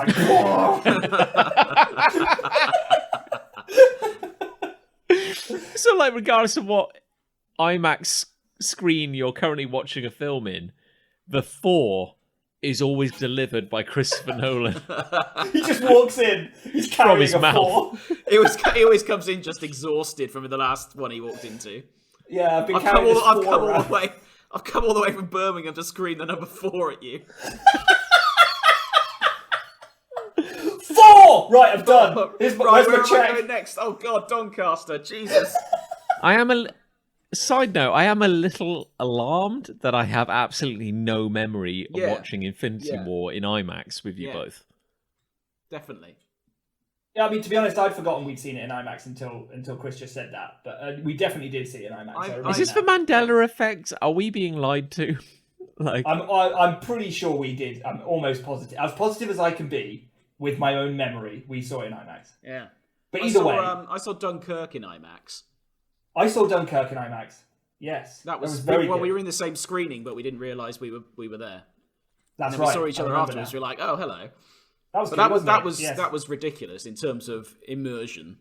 So, regardless of what IMAX screen you're currently watching a film in, the 4 is always delivered by Christopher Nolan. He just walks in. He's carrying his mouth. 4. He always comes in just exhausted from the last one he walked into. Yeah, I've come all the way from Birmingham to screen the number 4 at you. 4! Right, I'm done. Where's my check? Where am I going next? Oh God, Doncaster, Jesus. Side note, I am a little alarmed that I have absolutely no memory of watching Infinity War in IMAX with you both. Definitely. Yeah, I mean, to be honest, I'd forgotten we'd seen it in IMAX until Chris just said that. But we definitely did see it in IMAX. Is this the Mandela effect? Are we being lied to? I'm pretty sure we did. I'm almost positive. As positive as I can be with my own memory, we saw it in IMAX. Yeah. But either way... I saw Dunkirk in IMAX. I saw Dunkirk in IMAX. Yes. That was very good. We were in the same screening, but we didn't realise we were there. That's and right. we saw each I other remember afterwards. now. We were like, oh, hello. That was But good, wasn't it? Yes. that was ridiculous in terms of immersion.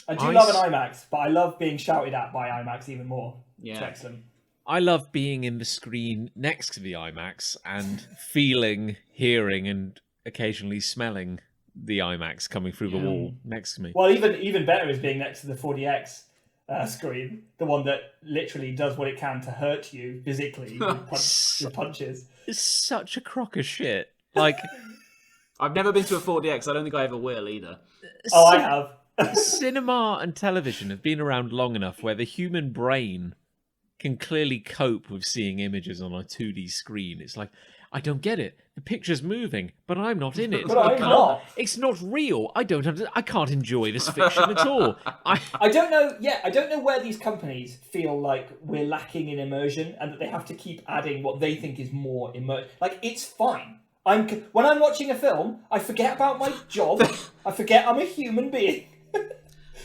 I do love an IMAX, but I love being shouted at by IMAX even more. Yeah. It's excellent. I love being in the screen next to the IMAX and feeling, hearing, and occasionally smelling the IMAX coming through the wall next to me. Well, even better is being next to the 4DX screen, the one that literally does what it can to hurt you physically with punches. It's such a crock of shit. Like, I've never been to a 4DX. I don't think I ever will either. Oh, I have. Cinema and television have been around long enough where the human brain can clearly cope with seeing images on a 2D screen. It's like, I don't get it. The picture's moving, but I'm not in it. But I'm not. It's not real. I can't enjoy this fiction at all. I don't know. Yeah, I don't know where these companies feel like we're lacking in immersion, and that they have to keep adding what they think is more immersion. Like, it's fine. When I'm watching a film, I forget about my job. I forget I'm a human being.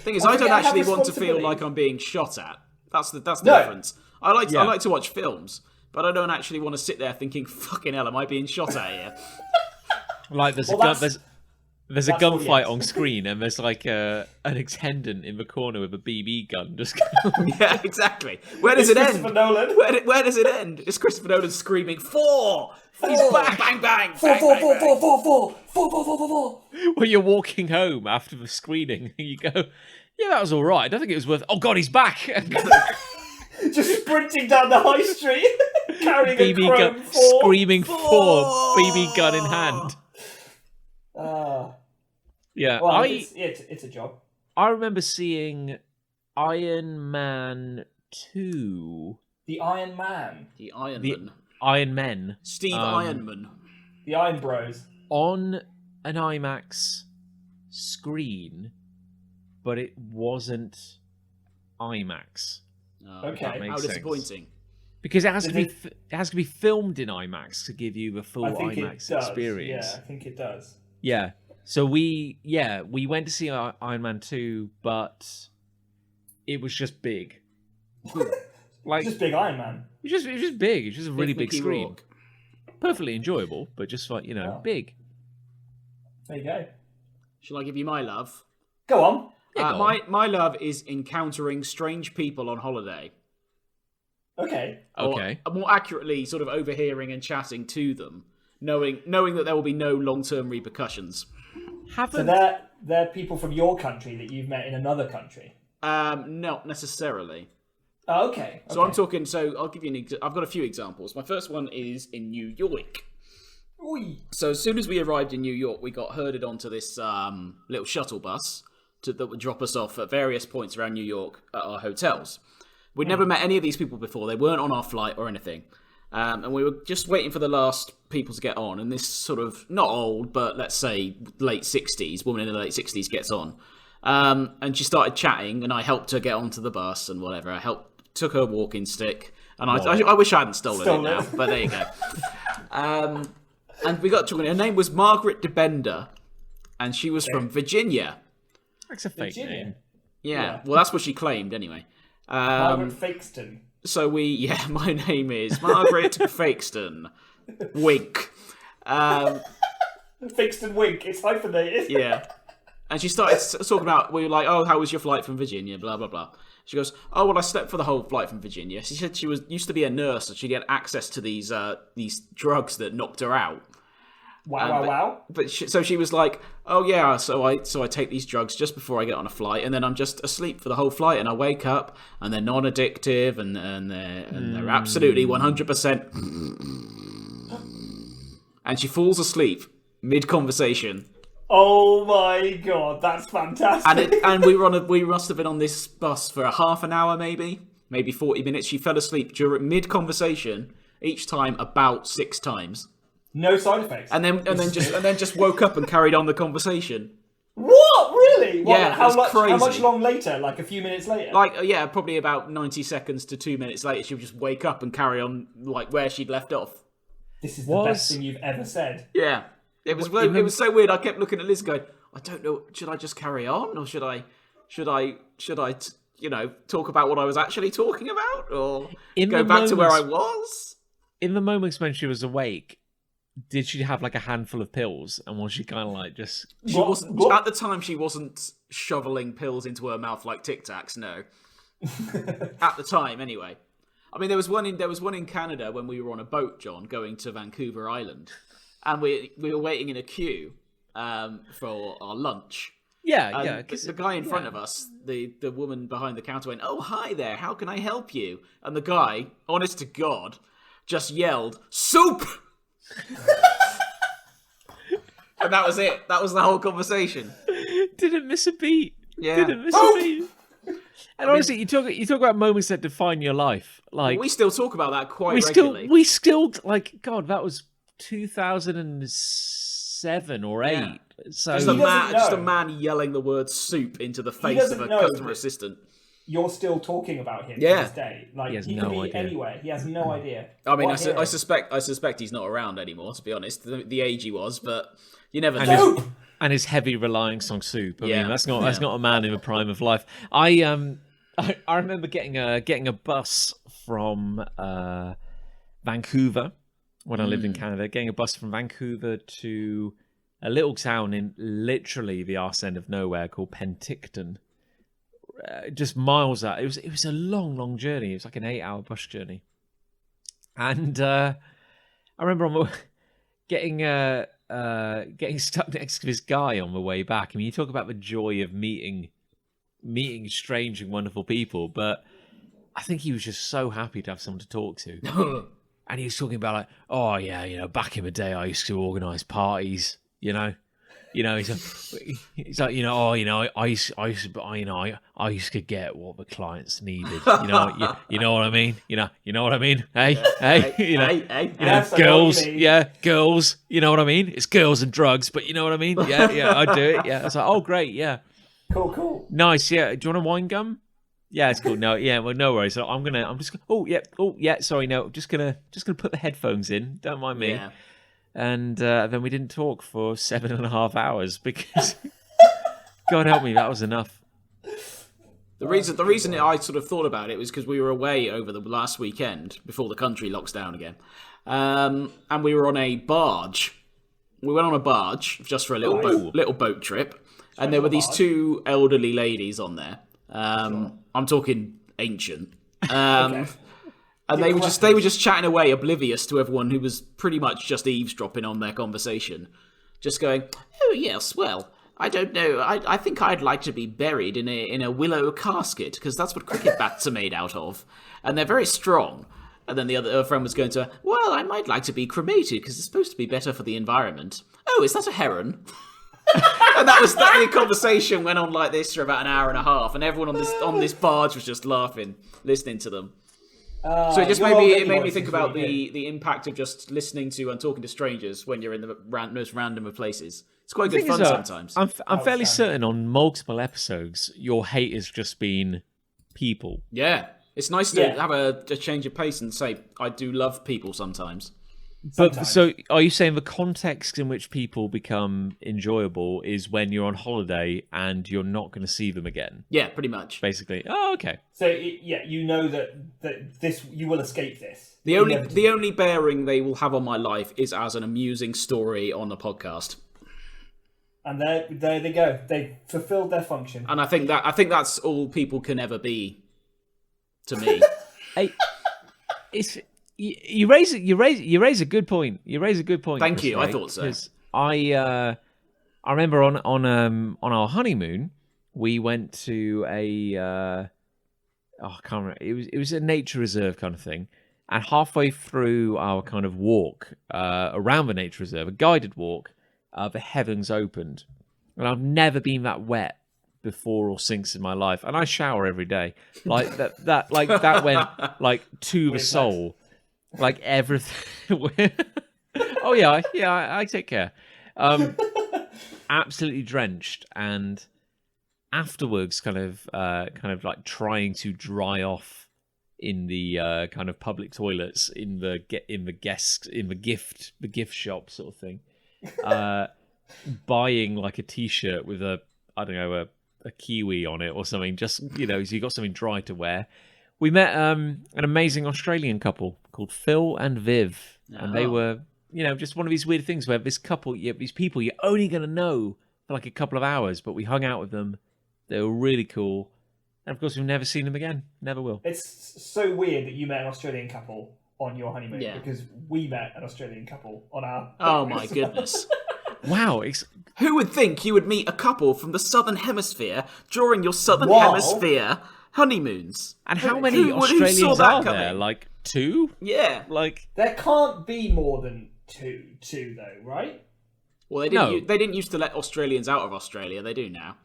Thing is, I don't actually want to feel like I'm being shot at. That's the difference. I like to watch films, but I don't actually want to sit there thinking, "Fucking hell, am I being shot at here?" Like there's a gunfight on screen, and there's like an attendant in the corner with a BB gun. Just yeah, exactly. Where does it end? Christopher Nolan. Where does it end? It's Christopher Nolan screaming, "4! He's back! Bang bang! Four. When you're walking home after the screening, you go, "Yeah, that was all right. I don't think it was worth." Oh God, he's back! Just sprinting down the high street, carrying BB a gun, chrome 4. screaming 4, BB gun in hand. Yeah, well, it's a job. I remember seeing Iron Man 2. The Iron Man. The Iron Man. Iron Men. Steve Ironman. The Iron Bros. On an IMAX screen, but it wasn't IMAX. Oh, okay. How disappointing. Because it has to be filmed in IMAX to give you the full IMAX experience. Yeah, I think it does. Yeah. So we went to see Iron Man 2, but it was just big. Like just big Iron Man. It was just big. It was just a really big screen. Rock. Perfectly enjoyable, but just like, big. There you go. Shall I give you my love? Go on. Yeah, go on. My love is encountering strange people on holiday. Okay. Okay. Or more accurately, sort of overhearing and chatting to them, knowing that there will be no long-term repercussions. So they're people from your country that you've met in another country? Not necessarily. Oh, okay. So I'm talking. So I'll give you I've got a few examples. My first one is in New York. Oy. So as soon as we arrived in New York, we got herded onto this little shuttle bus that would drop us off at various points around New York at our hotels. We'd never met any of these people before. They weren't on our flight or anything. And we were just waiting for the last people to get on. And this sort of, not old, but let's say late 60s, woman in the late 60s gets on. And she started chatting, and I helped her get onto the bus and whatever. Took her walking stick. And I wish I hadn't stolen it now, but there you go. And we got talking. Her name was Margaret DeBender, and she was from Virginia. That's a fake name. Yeah, well, that's what she claimed anyway. Margaret Fakeston. So my name is Margaret Fakeston. Wink. Fakeston Wink. It's hyphenated. Yeah. And she started talking about, we were like, oh, how was your flight from Virginia? Blah, blah, blah. She goes, oh, well, I slept for the whole flight from Virginia. She said she used to be a nurse, and she'd had access to these drugs that knocked her out. Wow. But she was like, oh yeah, so I take these drugs just before I get on a flight, and then I'm just asleep for the whole flight, and I wake up, and they're non-addictive, and they're absolutely 100%. And she falls asleep mid-conversation. Oh my god, that's fantastic! And we must have been on this bus for a half an hour, maybe 40 minutes. She fell asleep during mid-conversation each time about 6 times. No side effects. And then just woke up and carried on the conversation. What? Really? Yeah, how crazy. much long later? Like a few minutes later? Probably about 90 seconds to 2 minutes later, she would just wake up and carry on like where she'd left off. This is the best thing you've ever said. Yeah. It was so weird. I kept looking at Liz going, I don't know, should I just carry on, or should I talk about what I was actually talking about, or go back to where I was? in the moments when she was awake, did she have like a handful of pills, and was she kind of like just? She wasn't at the time. She wasn't shoveling pills into her mouth like Tic Tacs. No, at the time, anyway. I mean, there was one in Canada when we were on a boat, John, going to Vancouver Island, and we were waiting in a queue for our lunch. Yeah. The guy in front of us, the woman behind the counter went, "Oh, hi there. How can I help you?" And the guy, honest to God, just yelled, "Soup!" And that was it. That was the whole conversation. Didn't miss a beat. Yeah. Didn't miss a beat. And honestly, you talk about moments that define your life. Like we still talk about that quite regularly. We still like God. That was 2007 or 8. Yeah. So just a man yelling the word "soup" into the face of a customer assistant. You're still talking about him to this day. Like he has he no could be idea. anywhere. He has no idea. I mean, I suspect he's not around anymore. To be honest, the age he was, but you never know. And his heavy reliance on soup. I mean, that's not a man in the prime of life. I remember getting a bus from Vancouver when I lived in Canada. Getting a bus from Vancouver to a little town in literally the arse end of nowhere called Penticton. Just miles out. It was a long journey. It was like an 8-hour bus journey. And I remember getting stuck next to this guy on the way back. I mean, you talk about the joy of meeting strange and wonderful people, but I think he was just so happy to have someone to talk to. And he was talking about like, oh yeah, back in the day I used to organise parties, he's like, I used to get what the clients needed. You know what I mean? You know what I mean? Hey, girls, girls. You know what I mean? It's girls and drugs, but you know what I mean? Yeah, I do it. Yeah, I was like, oh great, yeah, cool, nice. Yeah, do you want a wine gum? Yeah, it's cool. No, yeah, well, no worries. So sorry, no, I'm just gonna put the headphones in. Don't mind me. Yeah. And then we didn't talk for 7.5 hours because, God help me, that was enough. The reason I sort of thought about it was because we were away over the last weekend before the country locks down again, and we were on a barge. We went on a barge just for a little boat trip, and there were these two elderly ladies on there. I'm talking ancient. Okay. And they were just chatting away, oblivious to everyone who was pretty much just eavesdropping on their conversation. Just going, oh yes, well, I don't know. I think I'd like to be buried in a willow casket because that's what cricket bats are made out of, and they're very strong. And then the other friend was going to, well, I might like to be cremated because it's supposed to be better for the environment. Oh, is that a heron? And the conversation went on like this for about an hour and a half, and everyone on this barge was just laughing, listening to them. So it made me think about the impact of just listening to and talking to strangers when you're in the most random of places. It's quite good fun sometimes. I'm fairly certain on multiple episodes your hate has just been people. Yeah, it's nice to have a change of pace and say I do love people sometimes. But so, are you saying the context in which people become enjoyable is when you're on holiday and you're not going to see them again? Yeah, pretty much. Basically. Oh, okay. So you know that this you will escape this. The only bearing they will have on my life is as an amusing story on a podcast. And there they go. They fulfilled their function. And I think that's all people can ever be to me. You raise a good point. Thank you. Right? I thought so. I remember on our honeymoon we went to I can't remember. It was a nature reserve kind of thing, and halfway through our kind of walk around the nature reserve, a guided walk, the heavens opened, and I've never been that wet before or since in my life, and I shower every day. Like that went like to the soul. Like everything. Oh yeah, I take care. Absolutely drenched, and afterwards, kind of like trying to dry off in the kind of public toilets in the gift shop sort of thing. Buying like a t-shirt with a kiwi on it or something. Just so you got something dry to wear. We met an amazing Australian couple called Phil and Viv, and they were, just one of these weird things where this couple, these people you're only going to know for like a couple of hours, but we hung out with them. They were really cool. And of course, we've never seen them again. Never will. It's so weird that you met an Australian couple on your honeymoon, because we met an Australian couple on our Oh my goodness. Wow. Who would think you would meet a couple from the Southern Hemisphere during your Southern Hemisphere honeymoons? And how many who Australians saw that are coming? there? Like 2? Yeah. Like there can't be more than two though, right? Well, they didn't used to let Australians out of Australia. They do now.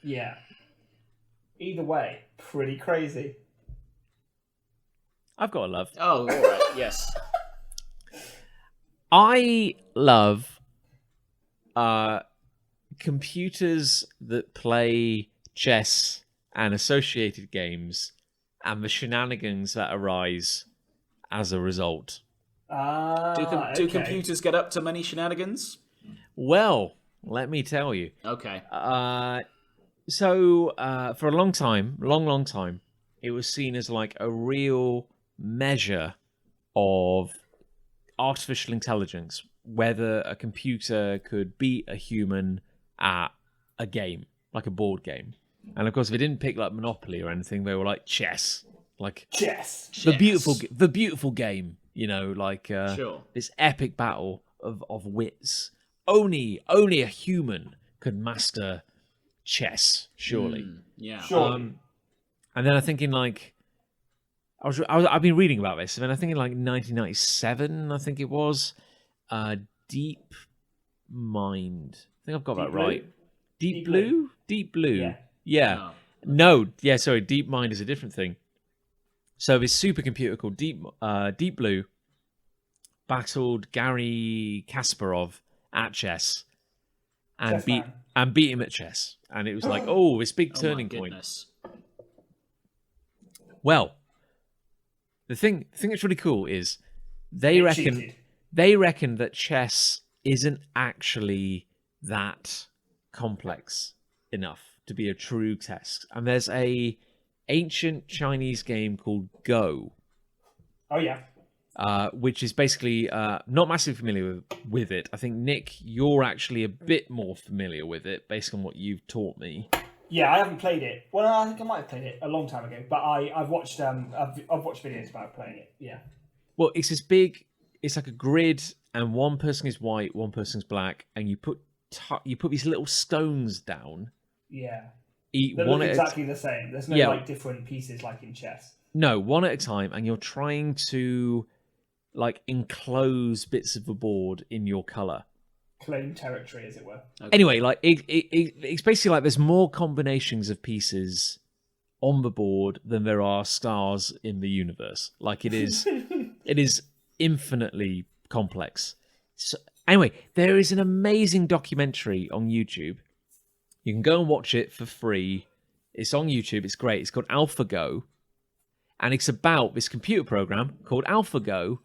Yeah. Either way, pretty crazy. I've got a love. Oh, all right. Yes. I love computers that play chess and associated games and the shenanigans that arise as a result. Do computers get up to many shenanigans? Well, let me tell you. Okay. So for a long time, it was seen as like a real measure of artificial intelligence, whether a computer could beat a human at a game, like a board game. And of course, if they didn't pick like Monopoly or anything, they were like chess, like chess. the beautiful game. Like sure. This epic battle of wits. Only a human could master chess, surely. Yeah. Sure. And then I'm thinking like, I've been reading about this, and I think in like 1997, I think it was, Deep Mind. I think I've got that right. Deep Blue? Deep Blue. Yeah. Oh. No, yeah, sorry, Deep Mind is a different thing. So this supercomputer called Deep Blue battled Gary Kasparov at chess and beat him at chess. And it was like, this big turning point. Goodness. Well, the thing that's really cool is they reckon that chess isn't actually that complex enough to be a true test. And there's a ancient Chinese game called Go. Oh yeah. Which is basically not massively familiar with it. I think Nick, you're actually a bit more familiar with it based on what you've taught me. Yeah, I haven't played it. Well, I think I might have played it a long time ago, but I've watched videos about playing it. Yeah. Well, it's this big. It's like a grid, and one person is white, one person's black, and you put these little stones down. Yeah. They look exactly the same. There's no like different pieces like in chess. No, one at a time, and you're trying to like enclose bits of the board in your color. Claim territory, as it were. Okay. Anyway, like it's basically like there's more combinations of pieces on the board than there are stars in the universe. Like it is infinitely complex. So, anyway, there is an amazing documentary on YouTube. You can go and watch it for free. It's on YouTube. It's great. It's called AlphaGo, and it's about this computer program called AlphaGo,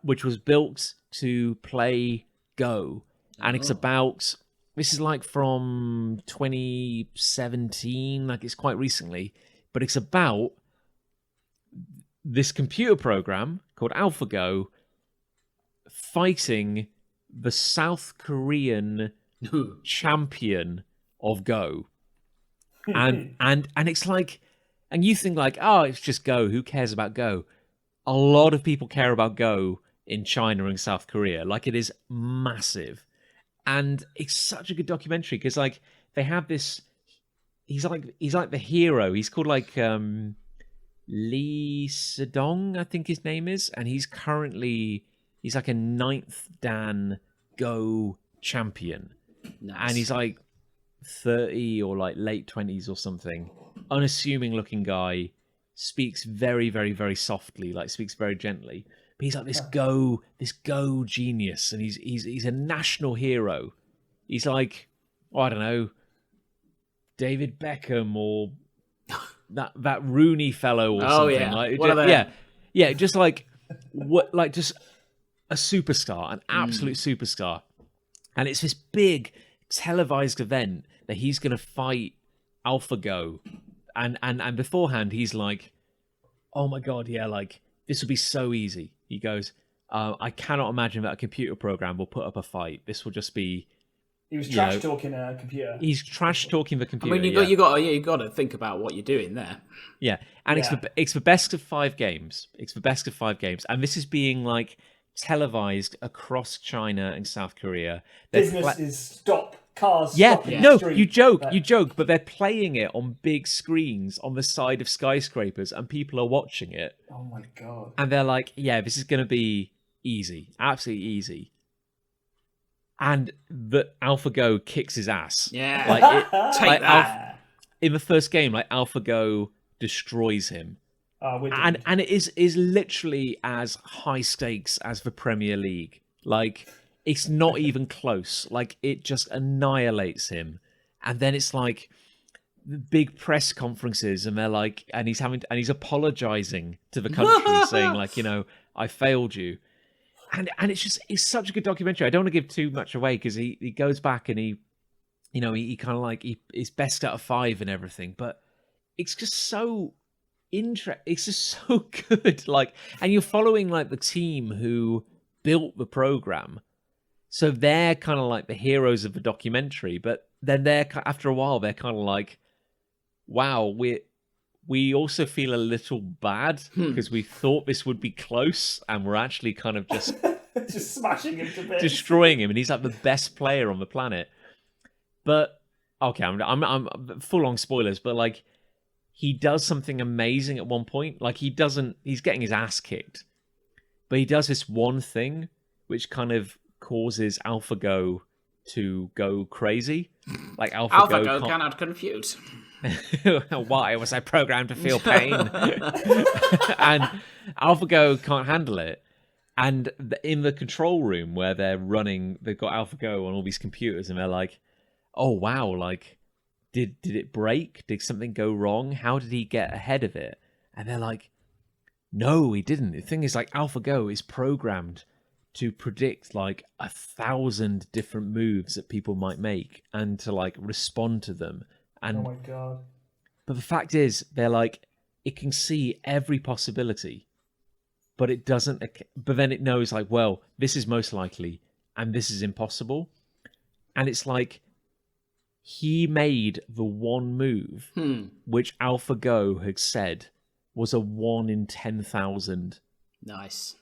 which was built to play Go, and it's about, this is like from 2017, like it's quite recently, but it's about this computer program called AlphaGo fighting the South Korean champion of Go. And it's like, and you think like, oh, it's just Go, who cares about Go? A lot of people care about Go in China and South Korea. Like, it is massive. And it's such a good documentary because like they have this, he's like the hero. He's called like Lee Sedong, I think his name is, and he's like a 9th Dan Go champion. Nice. And he's like 30 or like late 20s or something. Unassuming looking guy, speaks very, very, very softly, like speaks very gently. But he's like this Go genius, and he's a national hero. He's like, I don't know, David Beckham or that Rooney fellow or something. Yeah. Like, what are they? Yeah, just like what, like just a superstar, an absolute superstar. And it's this big televised event that he's going to fight AlphaGo, and beforehand he's like, oh my God, yeah, like, this will be so easy. He goes, I cannot imagine that a computer program will put up a fight. This will just be... He was trash talking a computer. He's trash talking the computer. I mean, you got to think about what you're doing there. Yeah, and it's the best of 5 games. It's the best of 5 games, and this is being like televised across China and South Korea. Business is stop cars. Yeah, no, you joke, but they're playing it on big screens on the side of skyscrapers, and people are watching it. Oh my God! And they're like, "Yeah, this is going to be easy, absolutely easy." And the AlphaGo kicks his ass. Yeah, take that. In the first game, like AlphaGo destroys him, and it is literally as high stakes as the Premier League. Like, it's not even close. Like, it just annihilates him. And then it's like big press conferences, and they're like, and he's apologizing to the country, saying like, I failed you. And it's such a good documentary. I don't want to give too much away because he goes back and he kind of like he's best out of 5 and everything, but it's just so it's just so good. Like, and you're following like the team who built the program, so they're kind of like the heroes of the documentary. But then after a while they're kind of like, wow, we also feel a little bad because we thought this would be close, and we're actually kind of just just smashing him to bits, destroying him, and he's like the best player on the planet. But okay, I'm full on spoilers, but like he does something amazing at one point. Like he's getting his ass kicked, but he does this one thing which kind of causes AlphaGo to go crazy. Like AlphaGo cannot compute. Why was I programmed to feel pain? And AlphaGo can't handle it. And in the control room where they've got AlphaGo on all these computers, and they're like, "Oh wow! Like, did it break? Did something go wrong? How did he get ahead of it?" And they're like, "No, he didn't." The thing is, like, AlphaGo is programmed to predict like 1,000 different moves that people might make, and to like respond to them. And, oh my God. But the fact is, they're like, it can see every possibility, but it doesn't. But then it knows, like, well, this is most likely, and this is impossible. And it's like, he made the one move which AlphaGo had said was a 1 in 10,000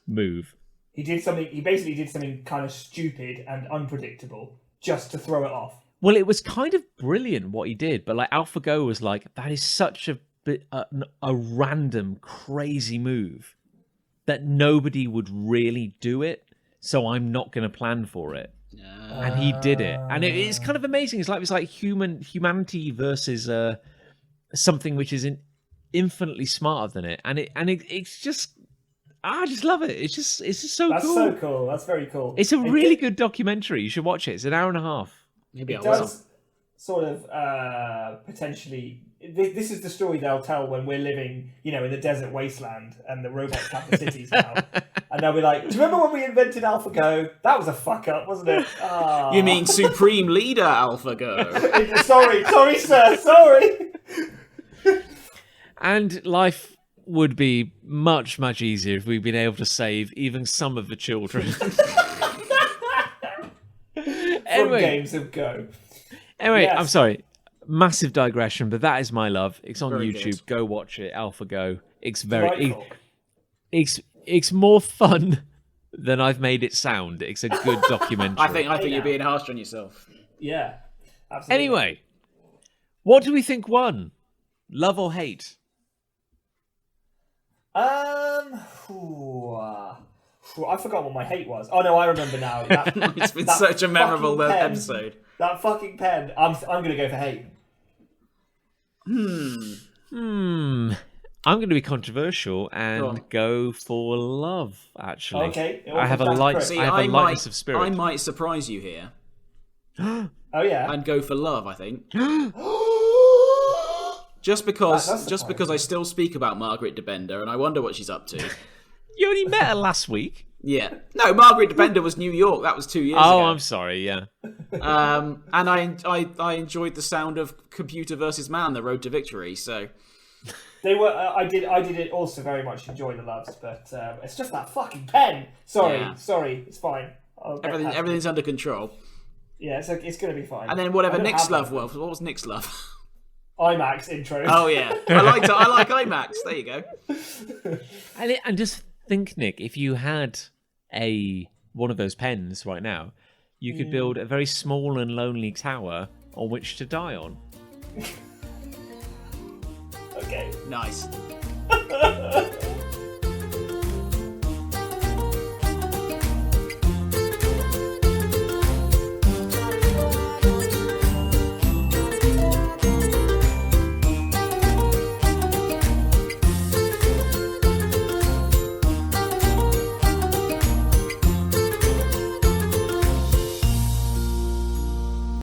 move. He basically did something kind of stupid and unpredictable just to throw it off. Well, it was kind of brilliant what he did, but like AlphaGo was like, that is such a random, crazy move that nobody would really do it, so I'm not going to plan for it. And he did it, and it's kind of amazing. It's like humanity versus something which is infinitely smarter than it, and it's just. I just love it. It's just so cool. That's so cool. That's very cool. It's a really good documentary. You should watch it. It's an hour and a half. Maybe it does sort of potentially. This is the story they'll tell when we're living, in the desert wasteland and the robots have the cities now. And they'll be like, "Do you remember when we invented AlphaGo? That was a fuck up, wasn't it?" Oh. You mean Supreme Leader AlphaGo? sorry, sir. Sorry. And life would be much, much easier if we'd been able to save even some of the children. Anyway, games of Go. Anyway, yes. I'm sorry. Massive digression, but that is my love. It's on very YouTube. Good. Go watch it. AlphaGo. It's it's more fun than I've made it sound. It's a good documentary. I think you're being harsh on yourself. Yeah, absolutely. Anyway, what do we think won? Love or hate? I forgot what my hate was. Oh no, I remember now. It's been such a memorable episode. That fucking pen. I'm gonna go for hate. I'm going to be controversial and go for love. Actually, okay. I have a lightness of spirit. I might surprise you here. Oh yeah, and go for love. I think. Just because I still speak about Margaret DeBender, and I wonder what she's up to. You only met her last week. Yeah. No, Margaret DeBender was New York. That was 2 years ago. Oh, I'm sorry. Yeah. And I enjoyed the sound of Computer versus Man, The Road to Victory. So They were. I did it also very much enjoy the loves, but it's just that fucking pen. Sorry, it's fine. Everything's under control. Yeah, it's going to be fine. And then whatever Nick's love was. What was Nick's love? IMAX intro. Oh yeah, I like IMAX. There you go. And just think, Nick, if you had one of those pens right now, you could build a very small and lonely tower on which to die on. Okay. Nice.